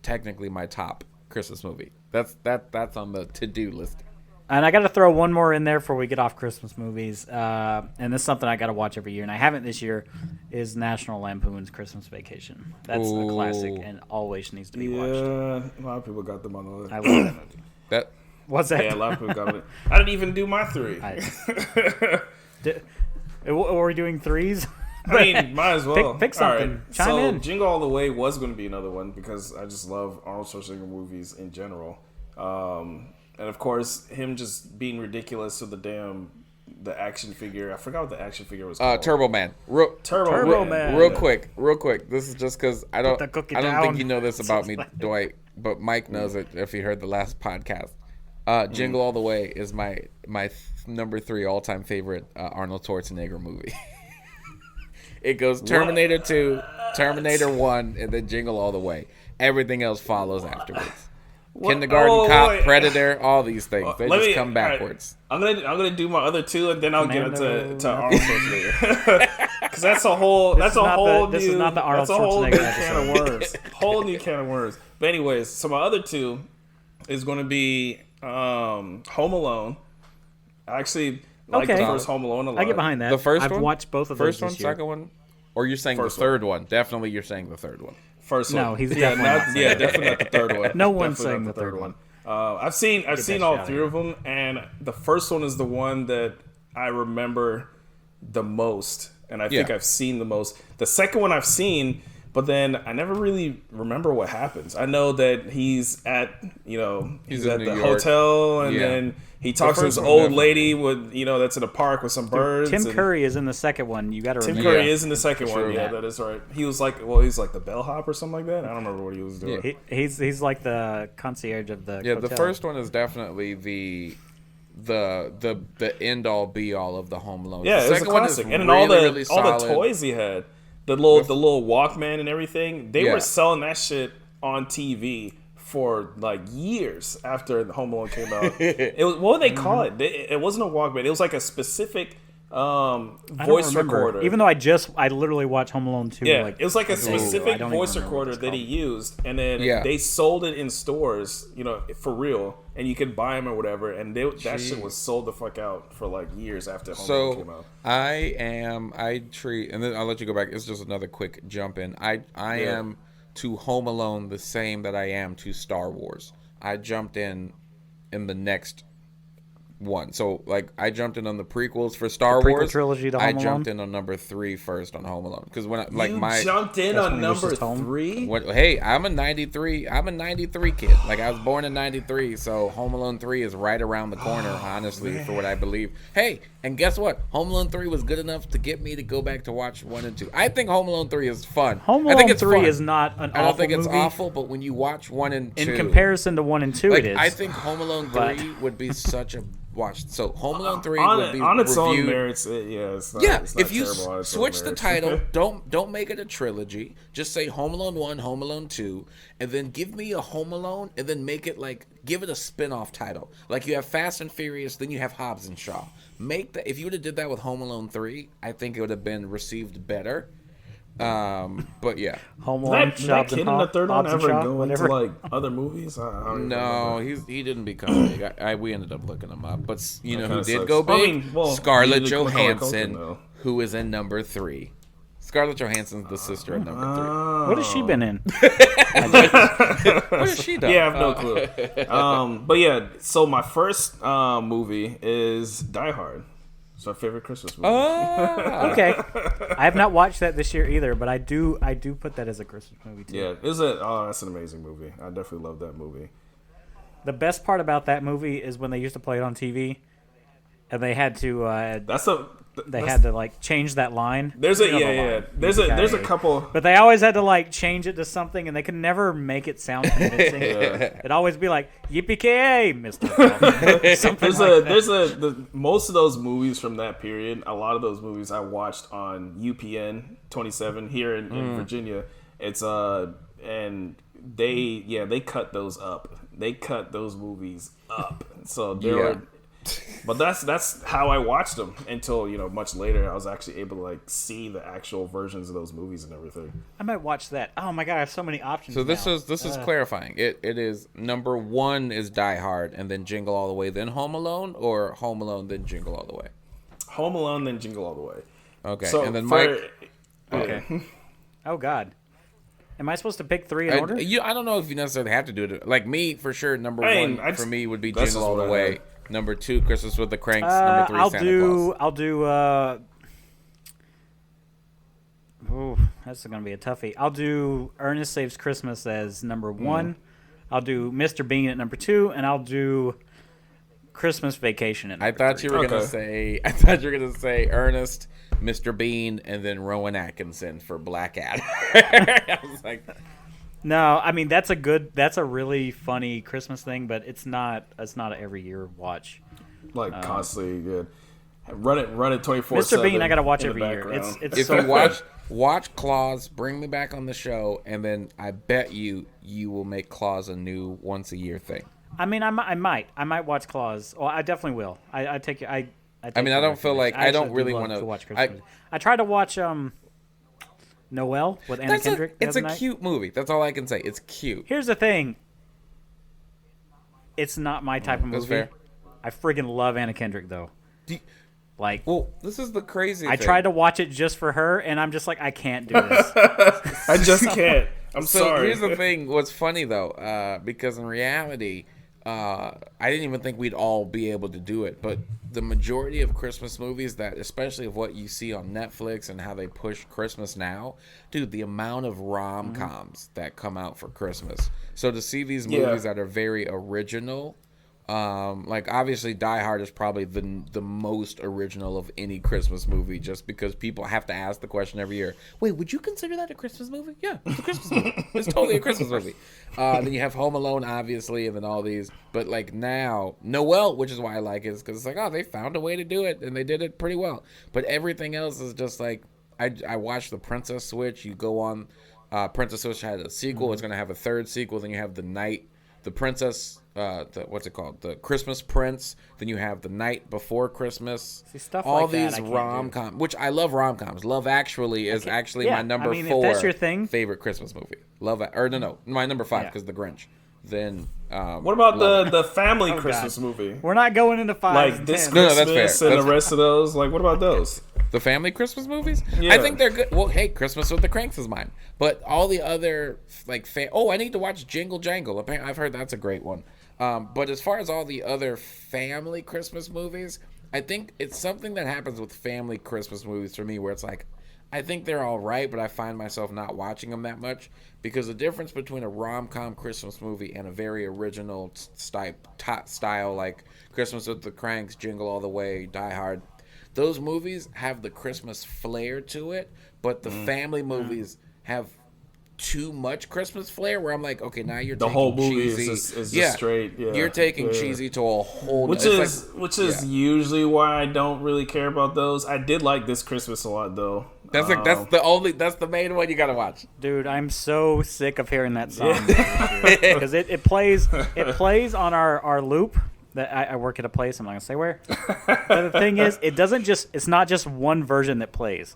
technically my top Christmas movie. That's on the to-do list. And I got to throw one more in there before we get off Christmas movies. And this is something I got to watch every year, and I haven't this year, is National Lampoon's Christmas Vacation. That's a classic and always needs to be watched. Yeah, a lot of people got them on the list. I love that movie. What's that? Yeah, a lot of people got it. I didn't even do my 3. Were we doing 3s? I mean, might as well. Pick something. Right. Chime in. Jingle All the Way was going to be another one because I just love Arnold Schwarzenegger movies in general. And of course, him just being ridiculous with the action figure. I forgot what the action figure was called. Turbo Man. Turbo Man. Real quick. This is just because I don't think you know this about me, Dwight, but Mike knows it if he heard the last podcast. Jingle All the Way is my number 3 all-time favorite Arnold Schwarzenegger movie. It goes Terminator 2, Terminator 1, and then Jingle All the Way. Everything else follows afterwards. Kindergarten Cop, Predator, all these things. They just come backwards. Right. I'm gonna do my other 2, and then I'll get into Arnold Schwarzenegger. Because that's a whole This is not the Arnold Schwarzenegger can of worms. Whole new can of worms. But anyways, so my other 2 is going to be Home Alone. I actually like the first Home Alone a lot. I get behind that. The first I've one? watched both of those First one, this year. second one? Or you're saying First the third one? Definitely you're saying the third one. First one. No, he's definitely not the third one. No one's saying the third one. I've seen all three of them, and the first one is the one that I remember the most, and I think I've seen the most. The second one I've seen, but then I never really remember what happens. I know that he's at the hotel, and then he talks to this old lady with that's in a park with some birds. Tim Curry is in the second one. You got to remember. Tim Curry is in the second one. Yeah, that is right. He was like, he's like the bellhop or something like that. I don't remember what he was doing. Yeah. He's like the concierge of the hotel. The first one is definitely the end all be all of the Home Alone. Yeah, the it was a classic, and all the toys he had, the little Walkman and everything. They were selling that shit on TV for like years after Home Alone came out. It was, what would they call it? It wasn't a Walkman. It was like a specific voice recorder. Even though I literally watched Home Alone 2. Yeah, it was like a specific voice recorder that he used, and then they sold it in stores, for real, and you could buy them or whatever, and that shit was sold the fuck out for like years after Home Alone came out. And then I'll let you go back. It's just another quick jump in. I am to Home Alone the same that I am to Star Wars. I jumped in the next one. So like I jumped in on the prequels for Star Wars trilogy to Home Alone. I jumped in on number 3 first on Home Alone because jumped in on number 3. Hey, I'm a 93 kid. Like I was born in 93, so Home Alone 3 is right around the corner, honestly, for what I believe. Hey, and guess what? Home Alone 3 was good enough to get me to go back to watch 1 and 2. I think Home Alone 3 is fun. Home Alone 3 is not an awful movie. I don't think it's awful, but when you watch 1 and 2, in comparison to 1 and 2, it is. I think Home Alone 3 would be such a watch. So Home Alone 3 would be on its reviewed. own merits. It's not if you switch the merits. title, don't make it a trilogy. Just say Home Alone 1, Home Alone 2, and then give me a Home Alone, and then make it give it a spin-off title. Like you have Fast and Furious, then you have Hobbs and Shaw. If you would have did that with Home Alone 3, I think it would have been received better. But yeah, Home Alone, did that kid in the third one ever go into like other movies? No, he didn't become big. We ended up looking him up, but who did sucks. Go big? Scarlett Johansson, who is in number 3. Scarlett Johansson's the sister in number 3. What has she been in? What has she done? Yeah, I have no clue. But yeah, so my first movie is Die Hard. It's my favorite Christmas movie. Okay. I have not watched that this year either, but I do put that as a Christmas movie too. Yeah, that's an amazing movie. I definitely love that movie. The best part about that movie is when they used to play it on TV, and they had to had to change that line. There's a couple, but they always had to change it to something, and they could never make it sound convincing. It'd always be like yippee-ki-yay, Mr. Most of those movies from that period, a lot of those movies I watched on UPN 27 here in Virginia. It's and they cut those up. They cut those movies up. So they were. But that's how I watched them until much later I was actually able to see the actual versions of those movies and everything. I might watch that. Oh my god, I have so many options. So this is clarifying. It is number 1 is Die Hard and then Jingle All the Way, then Home Alone, or Home Alone then Jingle All the Way. Home Alone then Jingle All the Way. Okay, so and then Mike. Okay. Oh god. Am I supposed to pick 3 in order? I don't know if you necessarily have to do it. Like me, for sure. Number 1 for me would be Jingle All the Way. Number 2, Christmas with the Cranks. Number 3, Santa Claus. I'll do. That's gonna be a toughie. I'll do Ernest Saves Christmas as number 1. I'll do Mr. Bean at number 2, and I'll do Christmas Vacation at number 3. I thought you were gonna say Ernest, Mr. Bean, and then Rowan Atkinson for Blackadder. I was like. No, I mean that's a really funny Christmas thing, but it's not an every year watch. Constantly good. Run it 24/7. Mr. Bean, I gotta watch every year. It's if so you watch Claus, bring me back on the show, and then I bet you will make Claus a new once a year thing. I mean, I might watch Claus. Well, I definitely will. I don't feel like I don't really want to watch Christmas. I tried to watch Noel with Anna Kendrick. It's a cute movie. That's all I can say. It's cute. Here's the thing. It's not my type of movie. Fair. I friggin' love Anna Kendrick though. This is the crazy thing. I tried to watch it just for her, and I'm just like, I can't do this. I just can't. I'm sorry. Here's the thing. What's funny though, because in reality, I didn't even think we'd all be able to do it, but the majority of Christmas movies that, especially of what you see on Netflix and how they push Christmas now, dude, the amount of rom-coms that come out for Christmas. So to see these movies that are very original, like obviously Die Hard is probably the most original of any Christmas movie, just because people have to ask the question every year, wait, would you consider that a Christmas movie? Yeah, it's a Christmas movie. It's totally a Christmas movie. Then you have Home Alone, obviously, and then all these. But like now, Noel, which is why I like it, is because it's like, oh, they found a way to do it, and they did it pretty well. But everything else is just like, I watched The Princess Switch. You go on, Princess Switch had a sequel. It's going to have a third sequel. Then you have the Princess, what's it called? The Christmas Prince. Then you have The Night Before Christmas. See, stuff all like these that, rom-coms, which I love rom-coms. Love Actually is actually my number 4 if that's your thing, favorite Christmas movie. My number 5 because The Grinch. Then what about the family Christmas movie? We're not going into 5 like this and 10. No, that's fair. And the rest of those. Like, what about those? The family Christmas movies? Yeah. I think they're good. Well, hey, Christmas with the Cranks is mine. But all the other, like, I need to watch Jingle Jangle. Apparently, I've heard that's a great one. But as far as all the other family Christmas movies, I think it's something that happens with family Christmas movies for me where it's like, I think they're all right, but I find myself not watching them that much because the difference between a rom-com Christmas movie and a very original style like Christmas with the Cranks, Jingle All the Way, Die Hard, those movies have the Christmas flair to it, but the family movies have too much Christmas flair where I'm like, okay, now you're the taking whole movie cheesy. is just straight. Yeah, you're taking cheesy to a whole. Which is usually why I don't really care about those. I did like This Christmas a lot though. That's the main one you gotta watch. Dude, I'm so sick of hearing that song because it plays on our loop. That I work at a place. I'm not gonna say where. But the thing is, it's not just one version that plays.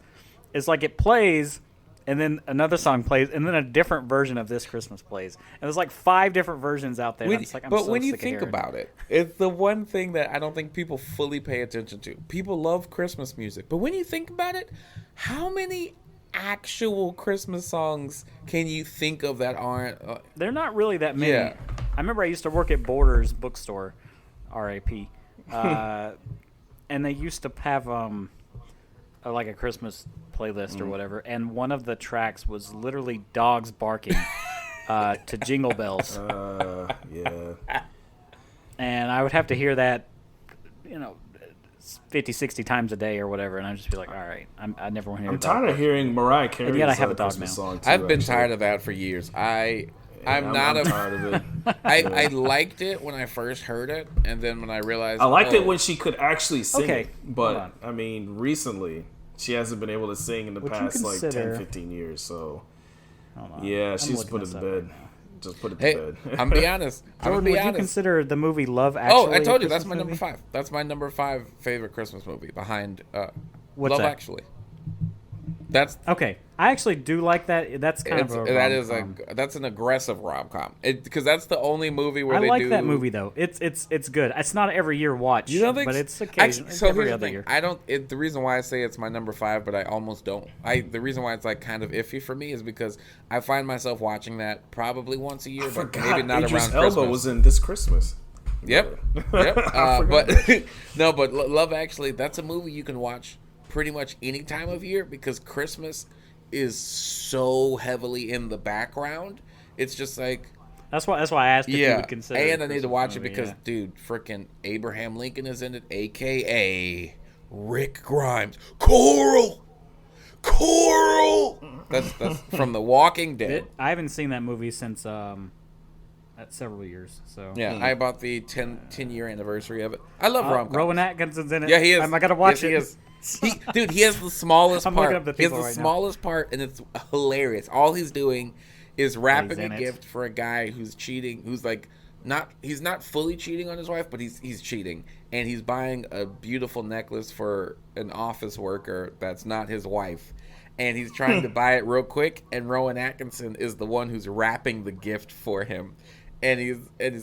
It's like it plays, and then another song plays, and then a different version of This Christmas plays. And there's like 5 different versions out there. When you think about it, it's the one thing that I don't think people fully pay attention to. People love Christmas music, but when you think about it, how many actual Christmas songs can you think of that aren't? They're not really that many. Yeah. I remember I used to work at Borders Bookstore, R.A.P. And they used to have like a Christmas playlist or whatever, and one of the tracks was literally dogs barking to Jingle Bells. Yeah. And I would have to hear that, 50, 60 times a day or whatever, and I'd just be like, all right, I never want to hear I'm tired of hearing Mariah Carey's yet I have a dog Christmas now. song too, I've been tired of that for years. I'm tired of it. I liked it when I first heard it, and then when I realized I liked it when she could actually sing it, hold but on. I mean, recently she hasn't been able to sing in the past like 10, 15 years. So yeah, she's put it to bed. Just put it to bed. I'm be honest. Jordan, would you consider the movie Love Actually? Oh, I told you that's my number 5. That's my number 5 favorite Christmas movie behind Love Actually. That's okay. I actually do like that. That's kind of that's an aggressive rom-com. Because that's the only movie where I like that movie though. It's good. It's not every year watch. You don't think? But it's occasional. So every here's other the thing. year. I don't. The reason why I say it's my number 5, but I almost don't. The reason why it's like kind of iffy for me is because I find myself watching that probably once a year, but maybe not Idris around Elba Christmas. was in This Christmas. Yep. But no, but Love Actually, that's a movie you can watch pretty much any time of year because Christmas is so heavily in the background. It's just like that's why I asked if you would consider. And I need to watch it because, dude, freaking Abraham Lincoln is in it, a.k.a. Rick Grimes. Coral. That's from The Walking Dead. I haven't seen that movie since several years. So yeah, I bought the 10-year anniversary of it. I love rom-coms. Rowan Atkinson's in it. Yeah, he is. I gotta watch it. He is. He has the smallest I'm part. looking up the He has people the right now. smallest part, and it's hilarious. All he's doing is wrapping in a it. gift for a guy who's cheating, who's like he's not fully cheating on his wife, but he's cheating, and he's buying a beautiful necklace for an office worker that's not his wife, and he's trying to buy it real quick, and Rowan Atkinson is the one who's wrapping the gift for him. And he's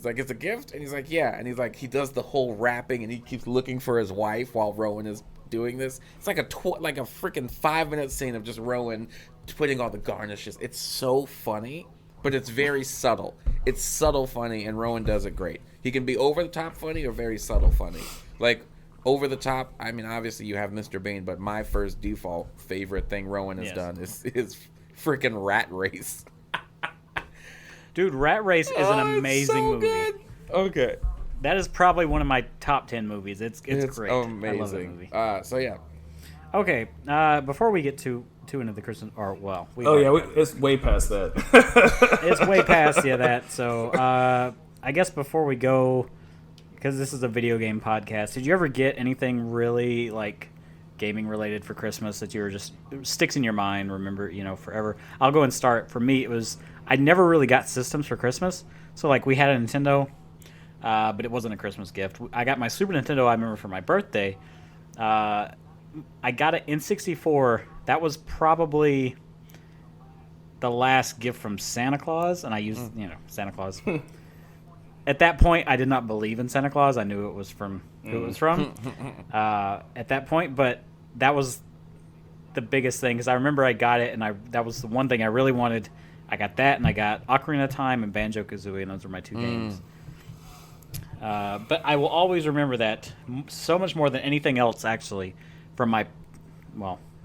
like, it's a gift? And he's like, yeah. And he's like, he does the whole wrapping, and he keeps looking for his wife while Rowan is doing this. It's like a freaking 5-minute scene of just Rowan putting all the garnishes. It's so funny, but it's very subtle. It's subtle funny, and Rowan does it great. He can be over the top funny or very subtle funny. Like over the top, I mean, obviously you have Mr. Bean, but my first default favorite thing Rowan has done is freaking Rat Race. Dude, Rat Race is an amazing movie. Good. Okay. That is probably one of my top 10 movies. It's great. Amazing. I love that movie. So yeah. Okay, before we get too into the Christmas, it's way past that. It's way past that. So I guess before we go, because this is a video game podcast, did you ever get anything really like gaming related for Christmas that you were just sticks in your mind? Remember, forever. I'll go and start. For me, it was I never really got systems for Christmas. So like we had a Nintendo, but it wasn't a Christmas gift. I got my Super Nintendo. I remember for my birthday. I got an N64. That was probably the last gift from Santa Claus, and I used, Santa Claus. At that point, I did not believe in Santa Claus. I knew it was from who it was from at that point, but that was the biggest thing because I remember I got it, and that was the one thing I really wanted. I got that, and I got Ocarina of Time and Banjo-Kazooie, and those were my two games. But I will always remember that so much more than anything else, actually, from my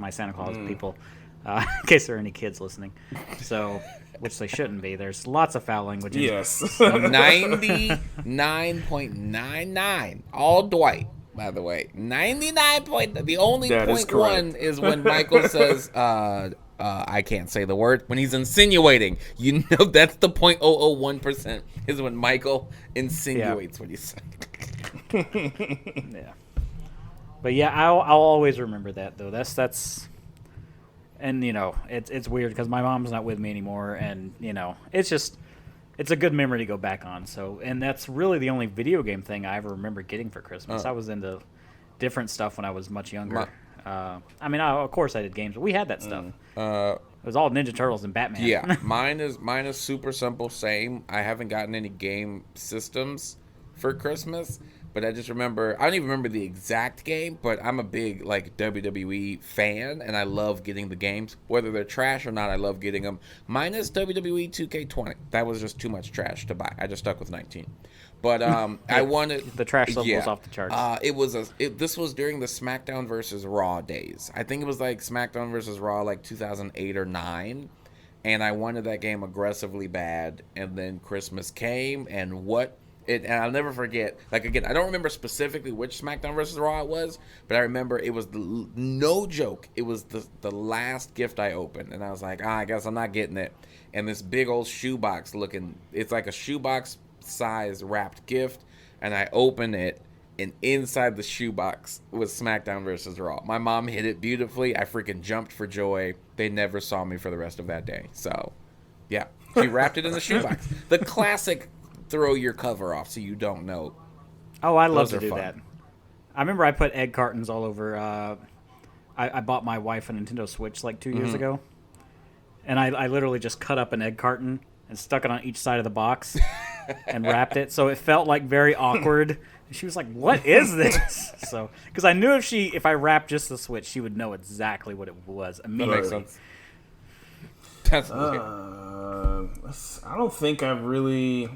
Santa Claus people, in case there are any kids listening. So, which they shouldn't be. There's lots of foul language. Yes. 99.99. All Dwight, by the way. 99 point. The only that point one is when Michael says, I can't say the word. When he's insinuating, that's the 0.001% is when Michael insinuates what he's saying. Yeah. But yeah, I'll always remember that though. That's, and it's weird because my mom's not with me anymore, and it's a good memory to go back on. So, and that's really the only video game thing I ever remember getting for Christmas. I was into different stuff when I was much younger. Of course I did games, but we had that stuff. It was all Ninja Turtles and Batman. Yeah, mine is super simple. Same. I haven't gotten any game systems for Christmas. But I just remember, I don't even remember the exact game, but I'm a big WWE fan, and I love getting the games. Whether they're trash or not, I love getting them. Minus WWE 2K20. That was just too much trash to buy. I just stuck with 19. But I wanted... The trash level was off the charts. This was during the SmackDown versus Raw days. I think it was like SmackDown versus Raw 2008 or 9. And I wanted that game aggressively bad. And then Christmas came, and and I'll never forget. Again, I don't remember specifically which SmackDown versus Raw it was, but I remember it was no joke. It was the last gift I opened, and I was like, I guess I'm not getting it. And this big old shoebox it's like a shoebox size wrapped gift, and I open it, and inside the shoebox was SmackDown versus Raw. My mom hid it beautifully. I freaking jumped for joy. They never saw me for the rest of that day. So, yeah, she wrapped it in the shoebox. The classic. Throw your cover off so you don't know. Oh, I love to do that. I remember I put egg cartons all over. I bought my wife a Nintendo Switch 2 years ago, and I literally just cut up an egg carton and stuck it on each side of the box and wrapped it, so it felt very awkward. And she was like, "What is this?" So, because I knew if I wrapped just the Switch, she would know exactly what it was immediately. That makes sense. That's I don't think I've really.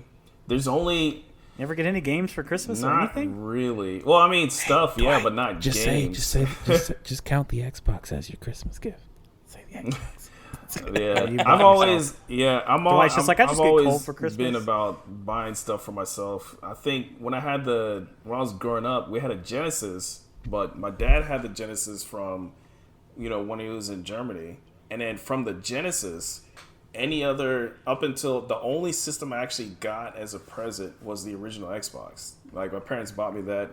There's only... You ever get any games for Christmas or anything? Not really. Well, I mean, stuff, but not games. Just count the Xbox as your Christmas gift. Say the Xbox. I've always... Yeah, I've always been about buying stuff for myself. I think when I was growing up, we had a Genesis, but my dad had the Genesis from, when he was in Germany. And then from the Genesis... up until the only system I actually got as a present was the original Xbox. My parents bought me that,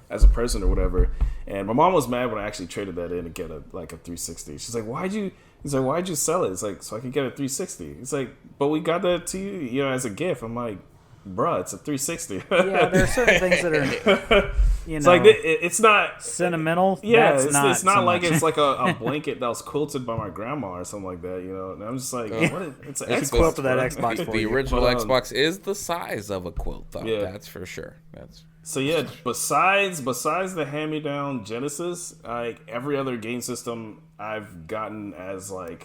as a present or whatever. And my mom was mad when I actually traded that in to get a 360. She's like, why'd you sell it? It's like, so I could get a 360. It's like, but we got that to you, as a gift. I'm like, bruh, it's a 360. Yeah, there are certain things that are, it's it's not sentimental. Yeah, it's not so like it's like a blanket that was quilted by my grandma or something like that, And I'm just like, it's an Xbox. Quilt of that Xbox. The original Xbox is the size of a quilt, though. Yeah. That's for sure. So yeah, besides the hand-me-down Genesis, every other game system I've gotten as I've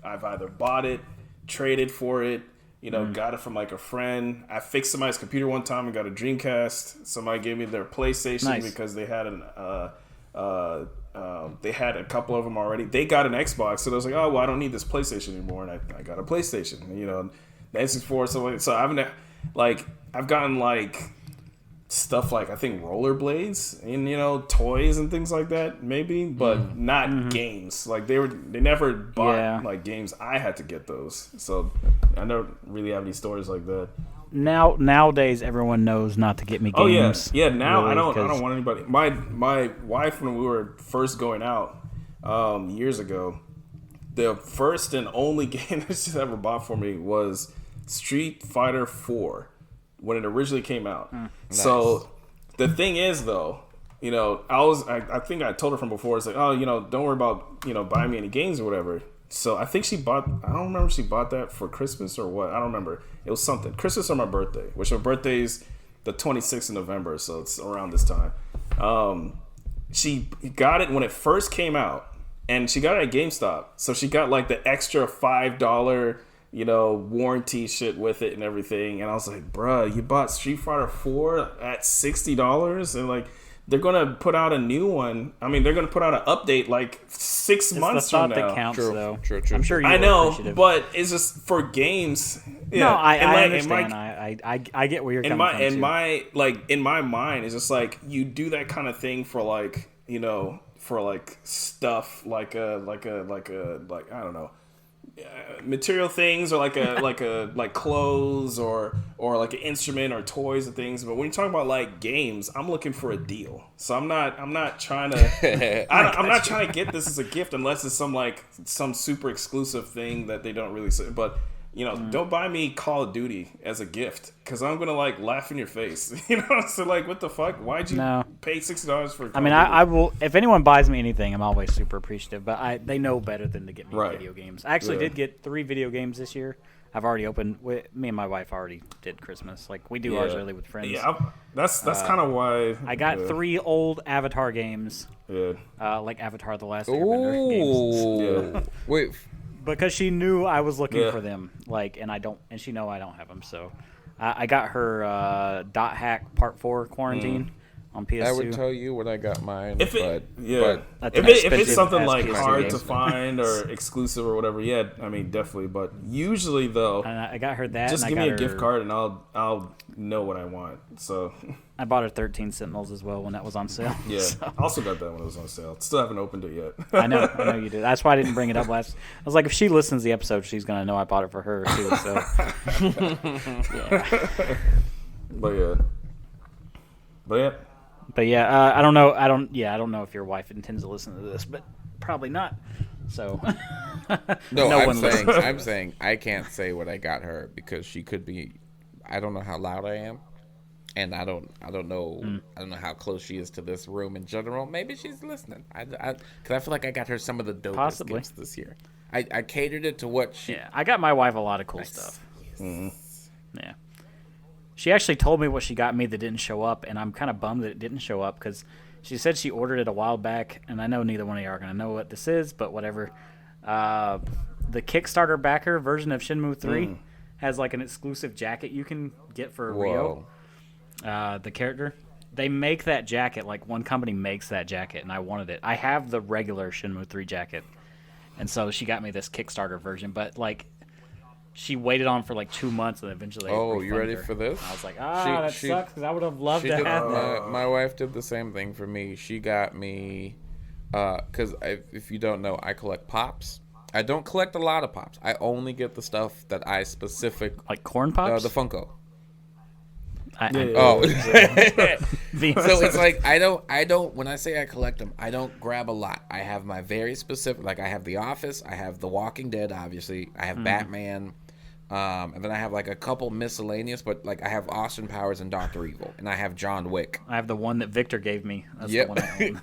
either bought it, traded for it, got it from like a friend. I fixed somebody's computer one time and got a Dreamcast. Somebody gave me their PlayStation because they had they had a couple of them already. They got an Xbox, so they was like, oh well, I don't need this PlayStation anymore, and I got a PlayStation. The N64. So I've gotten like stuff like I think rollerblades and toys and things like that maybe, but not games. Like they never bought like games. I had to get those, so I don't really have any stories like that. Nowadays everyone knows not to get me games. Oh yeah. Now really, I don't want anybody. My wife, when we were first going out years ago, the first and only game that she's ever bought for me was Street Fighter 4 when it originally came out. Nice. So the thing is, though, I think I told her from before, it's like, oh, don't worry about buying me any games or whatever. So I think she bought, I don't remember if she bought that for Christmas or what. I don't remember. It was something. Christmas or my birthday, which my birthday's the 26th of November, so it's around this time. She got it when it first came out, and she got it at GameStop. So she got like the extra $5, warranty shit with it and everything. And I was like, bruh, you bought Street Fighter 4 at $60? And like, they're going to put out a new one. I mean, they're going to put out an update like 6 months from now. That counts, true, though. True. I'm sure I know, but it's just for games. Yeah. No, I understand. I get where you're coming from. In my mind, it's just like you do that kind of thing for like, for like stuff like I don't know, material things, or like clothes or like an instrument or toys and things. But when you talk about like games, I'm looking for a deal. So I'm not trying to I'm not trying to get this as a gift unless it's some super exclusive thing that they don't really say. But don't buy me Call of Duty as a gift, because I'm gonna like laugh in your face. So like, what the fuck? Why'd you pay $60 for? I will. If anyone buys me anything, I'm always super appreciative. But they know better than to get me video games. I actually did get 3 video games this year. I've already opened. Me and my wife already did Christmas. Like we do ours early with friends. Yeah, that's kind of why I got 3 old Avatar games. Yeah. Like Avatar: The Last Airbender games. Yeah. Wait. Because she knew I was looking for them, and she know I don't have them. So, I got her Dot Hack Part 4 Quarantine on PS2. I would tell you when I got mine. If but it's something like hard to find or exclusive or whatever, definitely. But usually though, and I got her that. Just give me a gift card and I'll know what I want. So I bought her 13 Sentinels as well when that was on sale. Yeah, so. I also got that when it was on sale. Still haven't opened it yet. I know you did. That's why I didn't bring it up last. I was like, if she listens to the episode, she's gonna know I bought it for her too. So But yeah, I don't know. I don't know if your wife intends to listen to this, but probably not. So I'm saying I can't say what I got her because she could be. I don't know how loud I am, and I don't know how close she is to this room in general. Maybe she's listening. Because I feel like I got her some of the dopest gifts this year. I catered it to what she. Yeah, I got my wife a lot of cool stuff. Yes. Mm-hmm. Yeah. She actually told me what she got me that didn't show up, and I'm kind of bummed that it didn't show up because she said she ordered it a while back, and I know neither one of you are going to know what this is, but whatever. The Kickstarter backer version of Shenmue 3 has like an exclusive jacket you can get for Ryo, the character. They make that jacket, like one company makes that jacket, and I wanted it. I have the regular Shenmue 3 jacket, and so she got me this Kickstarter version, but like she waited on for like 2 months and eventually. Oh, you ready for this? I was like, that sucks because I would have loved to have that. My wife did the same thing for me. She got me, because if you don't know, I collect pops. I don't collect a lot of pops. I only get the stuff that I like corn pops. The Funko. So it's like I don't. When I say I collect them, I don't grab a lot. I have my very specific. Like I have The Office. I have The Walking Dead. Obviously, I have Batman. And then I have like a couple miscellaneous, but like I have Austin Powers and Dr. Evil, and I have John Wick. I have the one that Victor gave me. That's the one I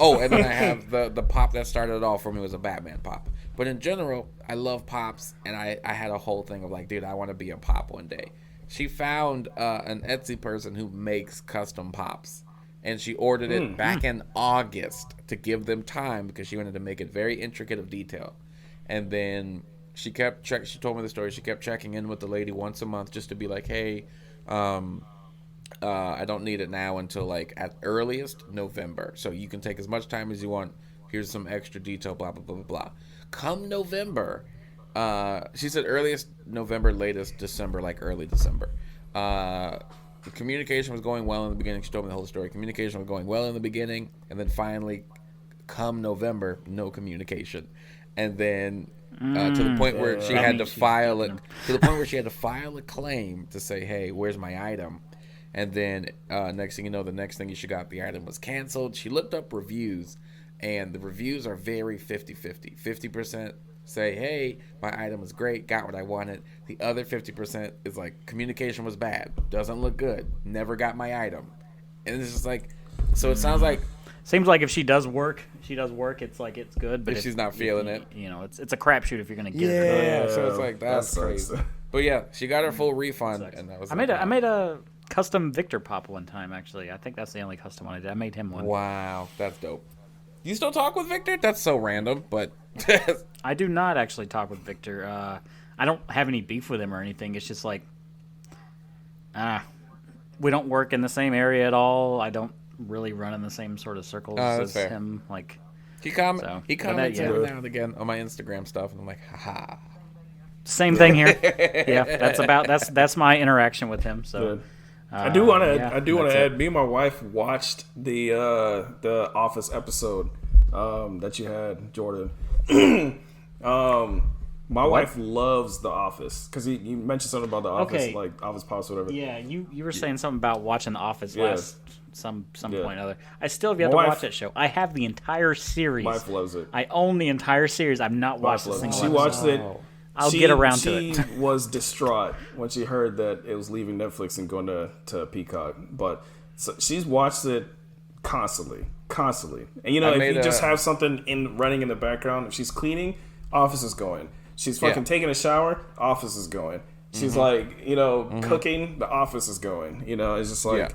own. And then I have the pop that started it all for me was a Batman pop. But in general, I love pops, and I had a whole thing of like, dude, I want to be a pop one day. She found an Etsy person who makes custom pops, and she ordered it back in August to give them time because she wanted to make it very intricate of detail. And then she told me the story. She kept checking in with the lady once a month just to be like, hey, I don't need it now until like at earliest November. So you can take as much time as you want. Here's some extra detail, blah, blah, blah, blah, blah. Come November, she said earliest November, latest December, like early December. The communication was going well in the beginning. She told me the whole story. Communication was going well in the beginning, and then finally, come November, no communication. And then to the point where she had to file it. To the point where she had to file a claim to say, "Hey, where's my item?" And then next thing you know, the next thing she got, the item was canceled. She looked up reviews, and the reviews are very 50-50. 50% say, "Hey, my item was great, got what I wanted." The other 50% is like, communication was bad, doesn't look good, never got my item. And it's just like, so it sounds like. Seems like if she does work, it's like it's good. But if she's not feeling it, you know, it's a crapshoot if you're gonna get it. Yeah, so it's like that's crazy. But yeah, she got her full refund, and that was. I made a custom Victor pop one time. Actually, I think that's the only custom one I did. I made him one. Wow, that's dope. You still talk with Victor? That's so random, but I do not actually talk with Victor. I don't have any beef with him or anything. It's just like, we don't work in the same area at all. I don't really run in the same sort of circles as fair. him. Like he comments every now and again on my Instagram stuff, and I'm like, haha. Same thing here. Yeah, that's my interaction with him. So. Good. I do want to add. Me and my wife watched the Office episode that you had, Jordan. My wife loves The Office because you mentioned something about The Office, like Office Pops, or whatever. Yeah, you were saying something about watching The Office last some point or other. I still have yet to watch that show. I have the entire series. My wife loves it. I own the entire series. I've not watched a single. She watched it. I'll get around to it. She was distraught when she heard that it was leaving Netflix and going to Peacock. But so she's watched it constantly. And if you just have something running in the background, if she's cleaning, Office is going. She's fucking taking a shower, Office is going. She's cooking, The Office is going. It's just like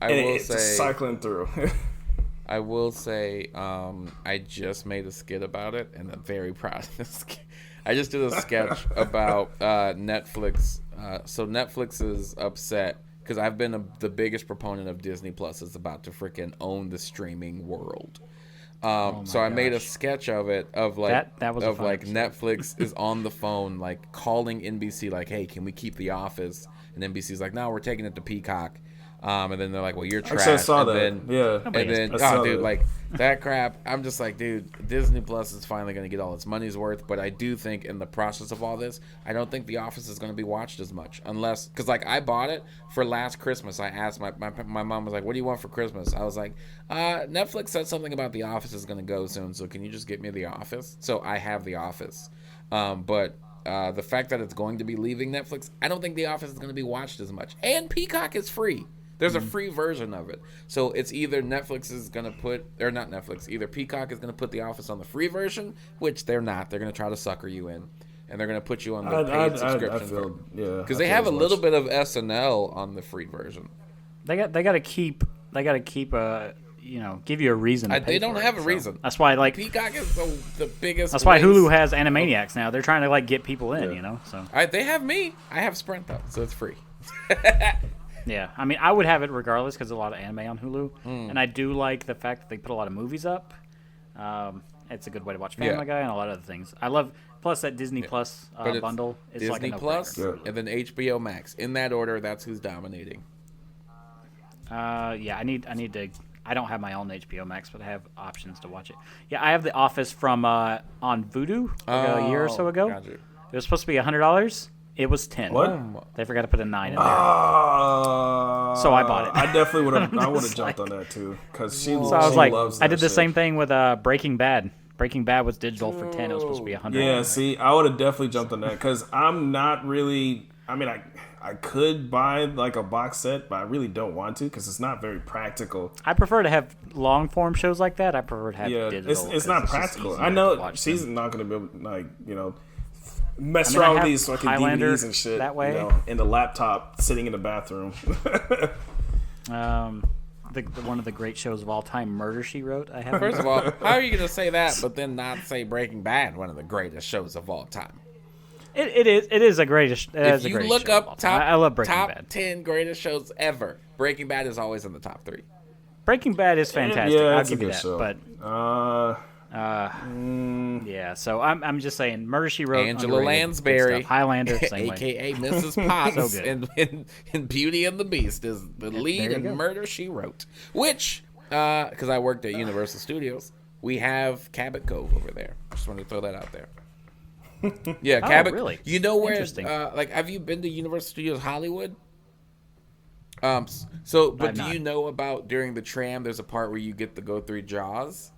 it's just cycling through. I will say, I just made a skit about it, and I'm very proud of this skit. I just did a sketch about Netflix. So Netflix is upset because I've been the biggest proponent of Disney Plus is about to freaking own the streaming world. So I made a sketch of it of like Netflix is on the phone like calling NBC like, hey, can we keep The Office? And NBC's like, no, we're taking it to Peacock. And then they're like, well, you're trash. Actually, I saw that. And then, like that crap. I'm just like, dude, Disney Plus is finally going to get all its money's worth. But I do think in the process of all this, I don't think The Office is going to be watched as much. Unless, because like I bought it for last Christmas. I asked my mom was like, what do you want for Christmas? I was like, Netflix said something about The Office is going to go soon. So can you just get me The Office? So I have The Office. But the fact that it's going to be leaving Netflix, I don't think The Office is going to be watched as much. And Peacock is free. There's a free version of it. So it's either Netflix is going to put, or not Netflix, either Peacock is going to put The Office on the free version, which they're not. They're going to try to sucker you in. And they're going to put you on the paid subscription. Because they have a little bit of SNL on the free version. They got to keep give you a reason to pay They don't have a reason. That's why Peacock is the biggest. That's why Hulu has Animaniacs now. They're trying to get people in, So they have me. I have Sprint though, so it's free. Yeah, I mean, I would have it regardless because there's a lot of anime on Hulu, and I do like the fact that they put a lot of movies up. It's a good way to watch Family Guy and a lot of other things. I love plus that Disney Plus bundle. It's Disney like a Plus and then HBO Max. In that order, that's who's dominating. I need to. I don't have my own HBO Max, but I have options to watch it. Yeah, I have The Office from on Vudu a year or so ago. Gotcha. It was supposed to be $100. It was $10. What? They forgot to put a 9 in there. So I bought it. I definitely would have. I would have jumped on that too because she. So I was loves that I did the shit. same thing with Breaking Bad. Breaking Bad was digital for $10. It was supposed to be $100. Yeah, see, I would have definitely jumped on that because I'm not really. I mean, I could buy like a box set, but I really don't want to because it's not very practical. I prefer to have long form shows like that. I prefer to have digital. It's not practical. I know she's not going to be mess around with these fucking DVDs and shit that way. In the laptop sitting in the bathroom. One of the great shows of all time, Murder, She Wrote. I have. First of all, how are you going to say that, but then not say Breaking Bad, one of the greatest shows of all time? It is a greatest. If you look up I love Breaking top Bad. 10 greatest shows ever, Breaking Bad is always in the top 3. Breaking Bad is fantastic. Yeah, I'll it's a give you good that. show. But yeah, so I'm just saying, Murder She Wrote, Angela underrated, Lansbury, good stuff. Highlander, same aka way. Mrs. Potts, So good. in Beauty and the Beast, is the lead you in go. Murder She Wrote. Which, because I worked at Universal Studios, we have Cabot Cove over there. Just wanted to throw that out there. Yeah, Cabot. Really? You know where? Interesting. Have you been to Universal Studios Hollywood? But I've do not. you know about during the tram? There's a part where you get to go through Jaws.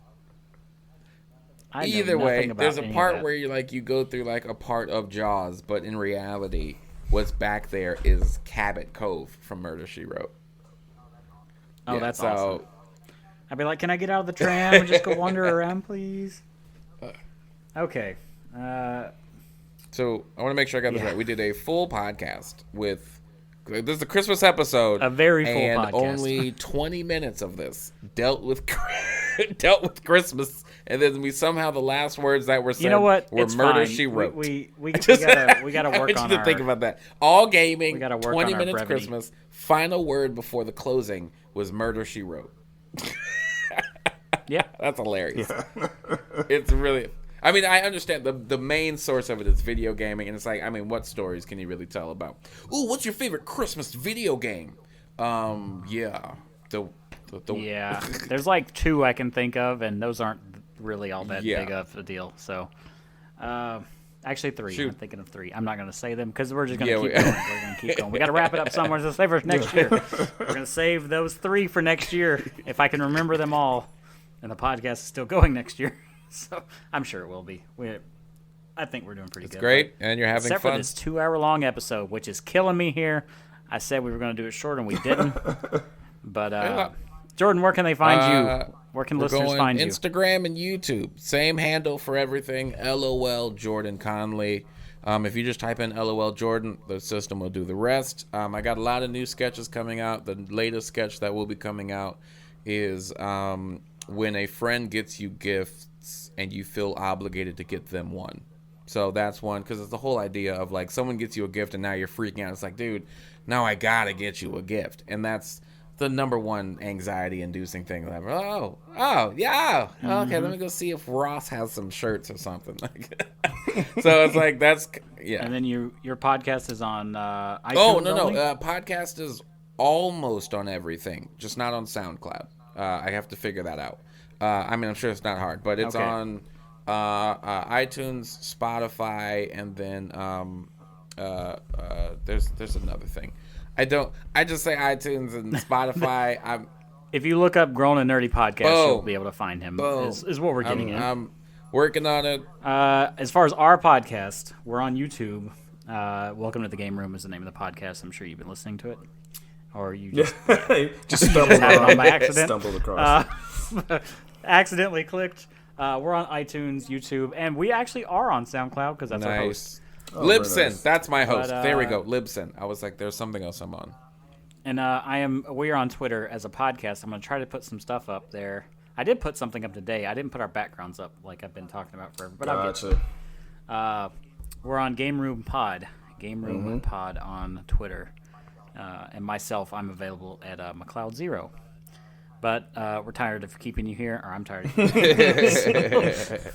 I know Either way, nothing about there's a any of part that. where you go through like a part of Jaws, but in reality, what's back there is Cabot Cove from Murder She Wrote. Oh, that's awesome. I'd be like, can I get out of the tram and just go wander around, please? Okay. So I want to make sure I got this right. We did a full podcast with. This is a Christmas episode. A very full and podcast. only 20 minutes of this dealt with Christmas, and then somehow the last words that were said were It's Murder fine. She Wrote. We gotta I work want on you to think about that. All gaming, We gotta work 20 on our minutes brevity. Christmas. Final word before the closing was Murder She Wrote. Yeah. That's hilarious. It's really. I mean, I understand the main source of it is video gaming, and it's like, I mean, what stories can you really tell about? Ooh, what's your favorite Christmas video game? Yeah, Yeah, there's like 2 I can think of, and those aren't really all that Yeah. big of a deal. So, actually 3. Shoot. I'm thinking of 3. I'm not going to say them because we're just going Yeah, to we- keep going. We're going to keep going. We got to wrap it up somewhere to save for next year. We're going to save those 3 for next year if I can remember them all, and the podcast is still going next year. So I'm sure it will be. I think we're doing pretty good. great, and you're having Except fun. for this 2-hour-long episode, which is killing me here. I said we were going to do it short, and we didn't. But Jordan, where can they find you? Where can We're listeners going find you? Instagram and YouTube. Same handle for everything. LOL Jordan Conley. If you just type in LOL Jordan, the system will do the rest. I got a lot of new sketches coming out. The latest sketch that will be coming out is when a friend gets you gifts and you feel obligated to get them one. So that's one, because it's the whole idea of like someone gets you a gift and now you're freaking out. It's like, dude, now I gotta get you a gift, and that's the number one anxiety-inducing thing ever. Oh, yeah. Okay, let me go see if Ross has some shirts or something. So it's like yeah. And then your podcast is on iTunes. Oh no, only? podcast is almost on everything, just not on SoundCloud. I have to figure that out. I mean, I'm sure it's not hard, but it's Okay. on iTunes, Spotify, and then there's another thing. I just say iTunes and Spotify. If you look up Grown and Nerdy Podcast, Boom. you'll be able to find him. Is what we're getting in. I'm working on it. As far as our podcast, we're on YouTube. Welcome to the Game Room is the name of the podcast. I'm sure you've been listening to it, or you just Just stumbled had it on by accident. Stumbled across. accidentally clicked. We're on iTunes, YouTube, and we actually are on SoundCloud because that's our host. Nice. Libsyn, very nice. that's my host. But, there we go, Libsyn. I was like, there's something else I'm on. And we are on Twitter as a podcast. I'm going to try to put some stuff up there. I did put something up today. I didn't put our backgrounds up like I've been talking about forever, but I'll get to Gotcha. it. We're on Gameroom Pod. Gameroom Pod on Twitter. And myself, I'm available at McLeod Zero. But we're tired of keeping you here, or I'm tired of keeping you here.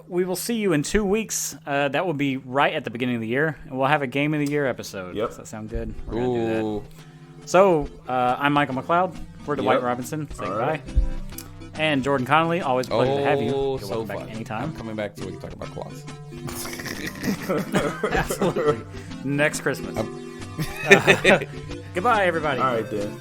We will see you in 2 weeks. That will be right at the beginning of the year, and we'll have a Game of the Year episode. Yep. Does that sound good? We're gonna do Ooh. that. So, I'm Michael McLeod. We're Dwight Yep. Robinson. Say All goodbye. right. And Jordan Conley. Always a pleasure to have you. Oh, You're so welcome fun. back anytime. I'm coming back so we can talk about claws. Absolutely. Next Christmas. Goodbye, everybody. All right, then.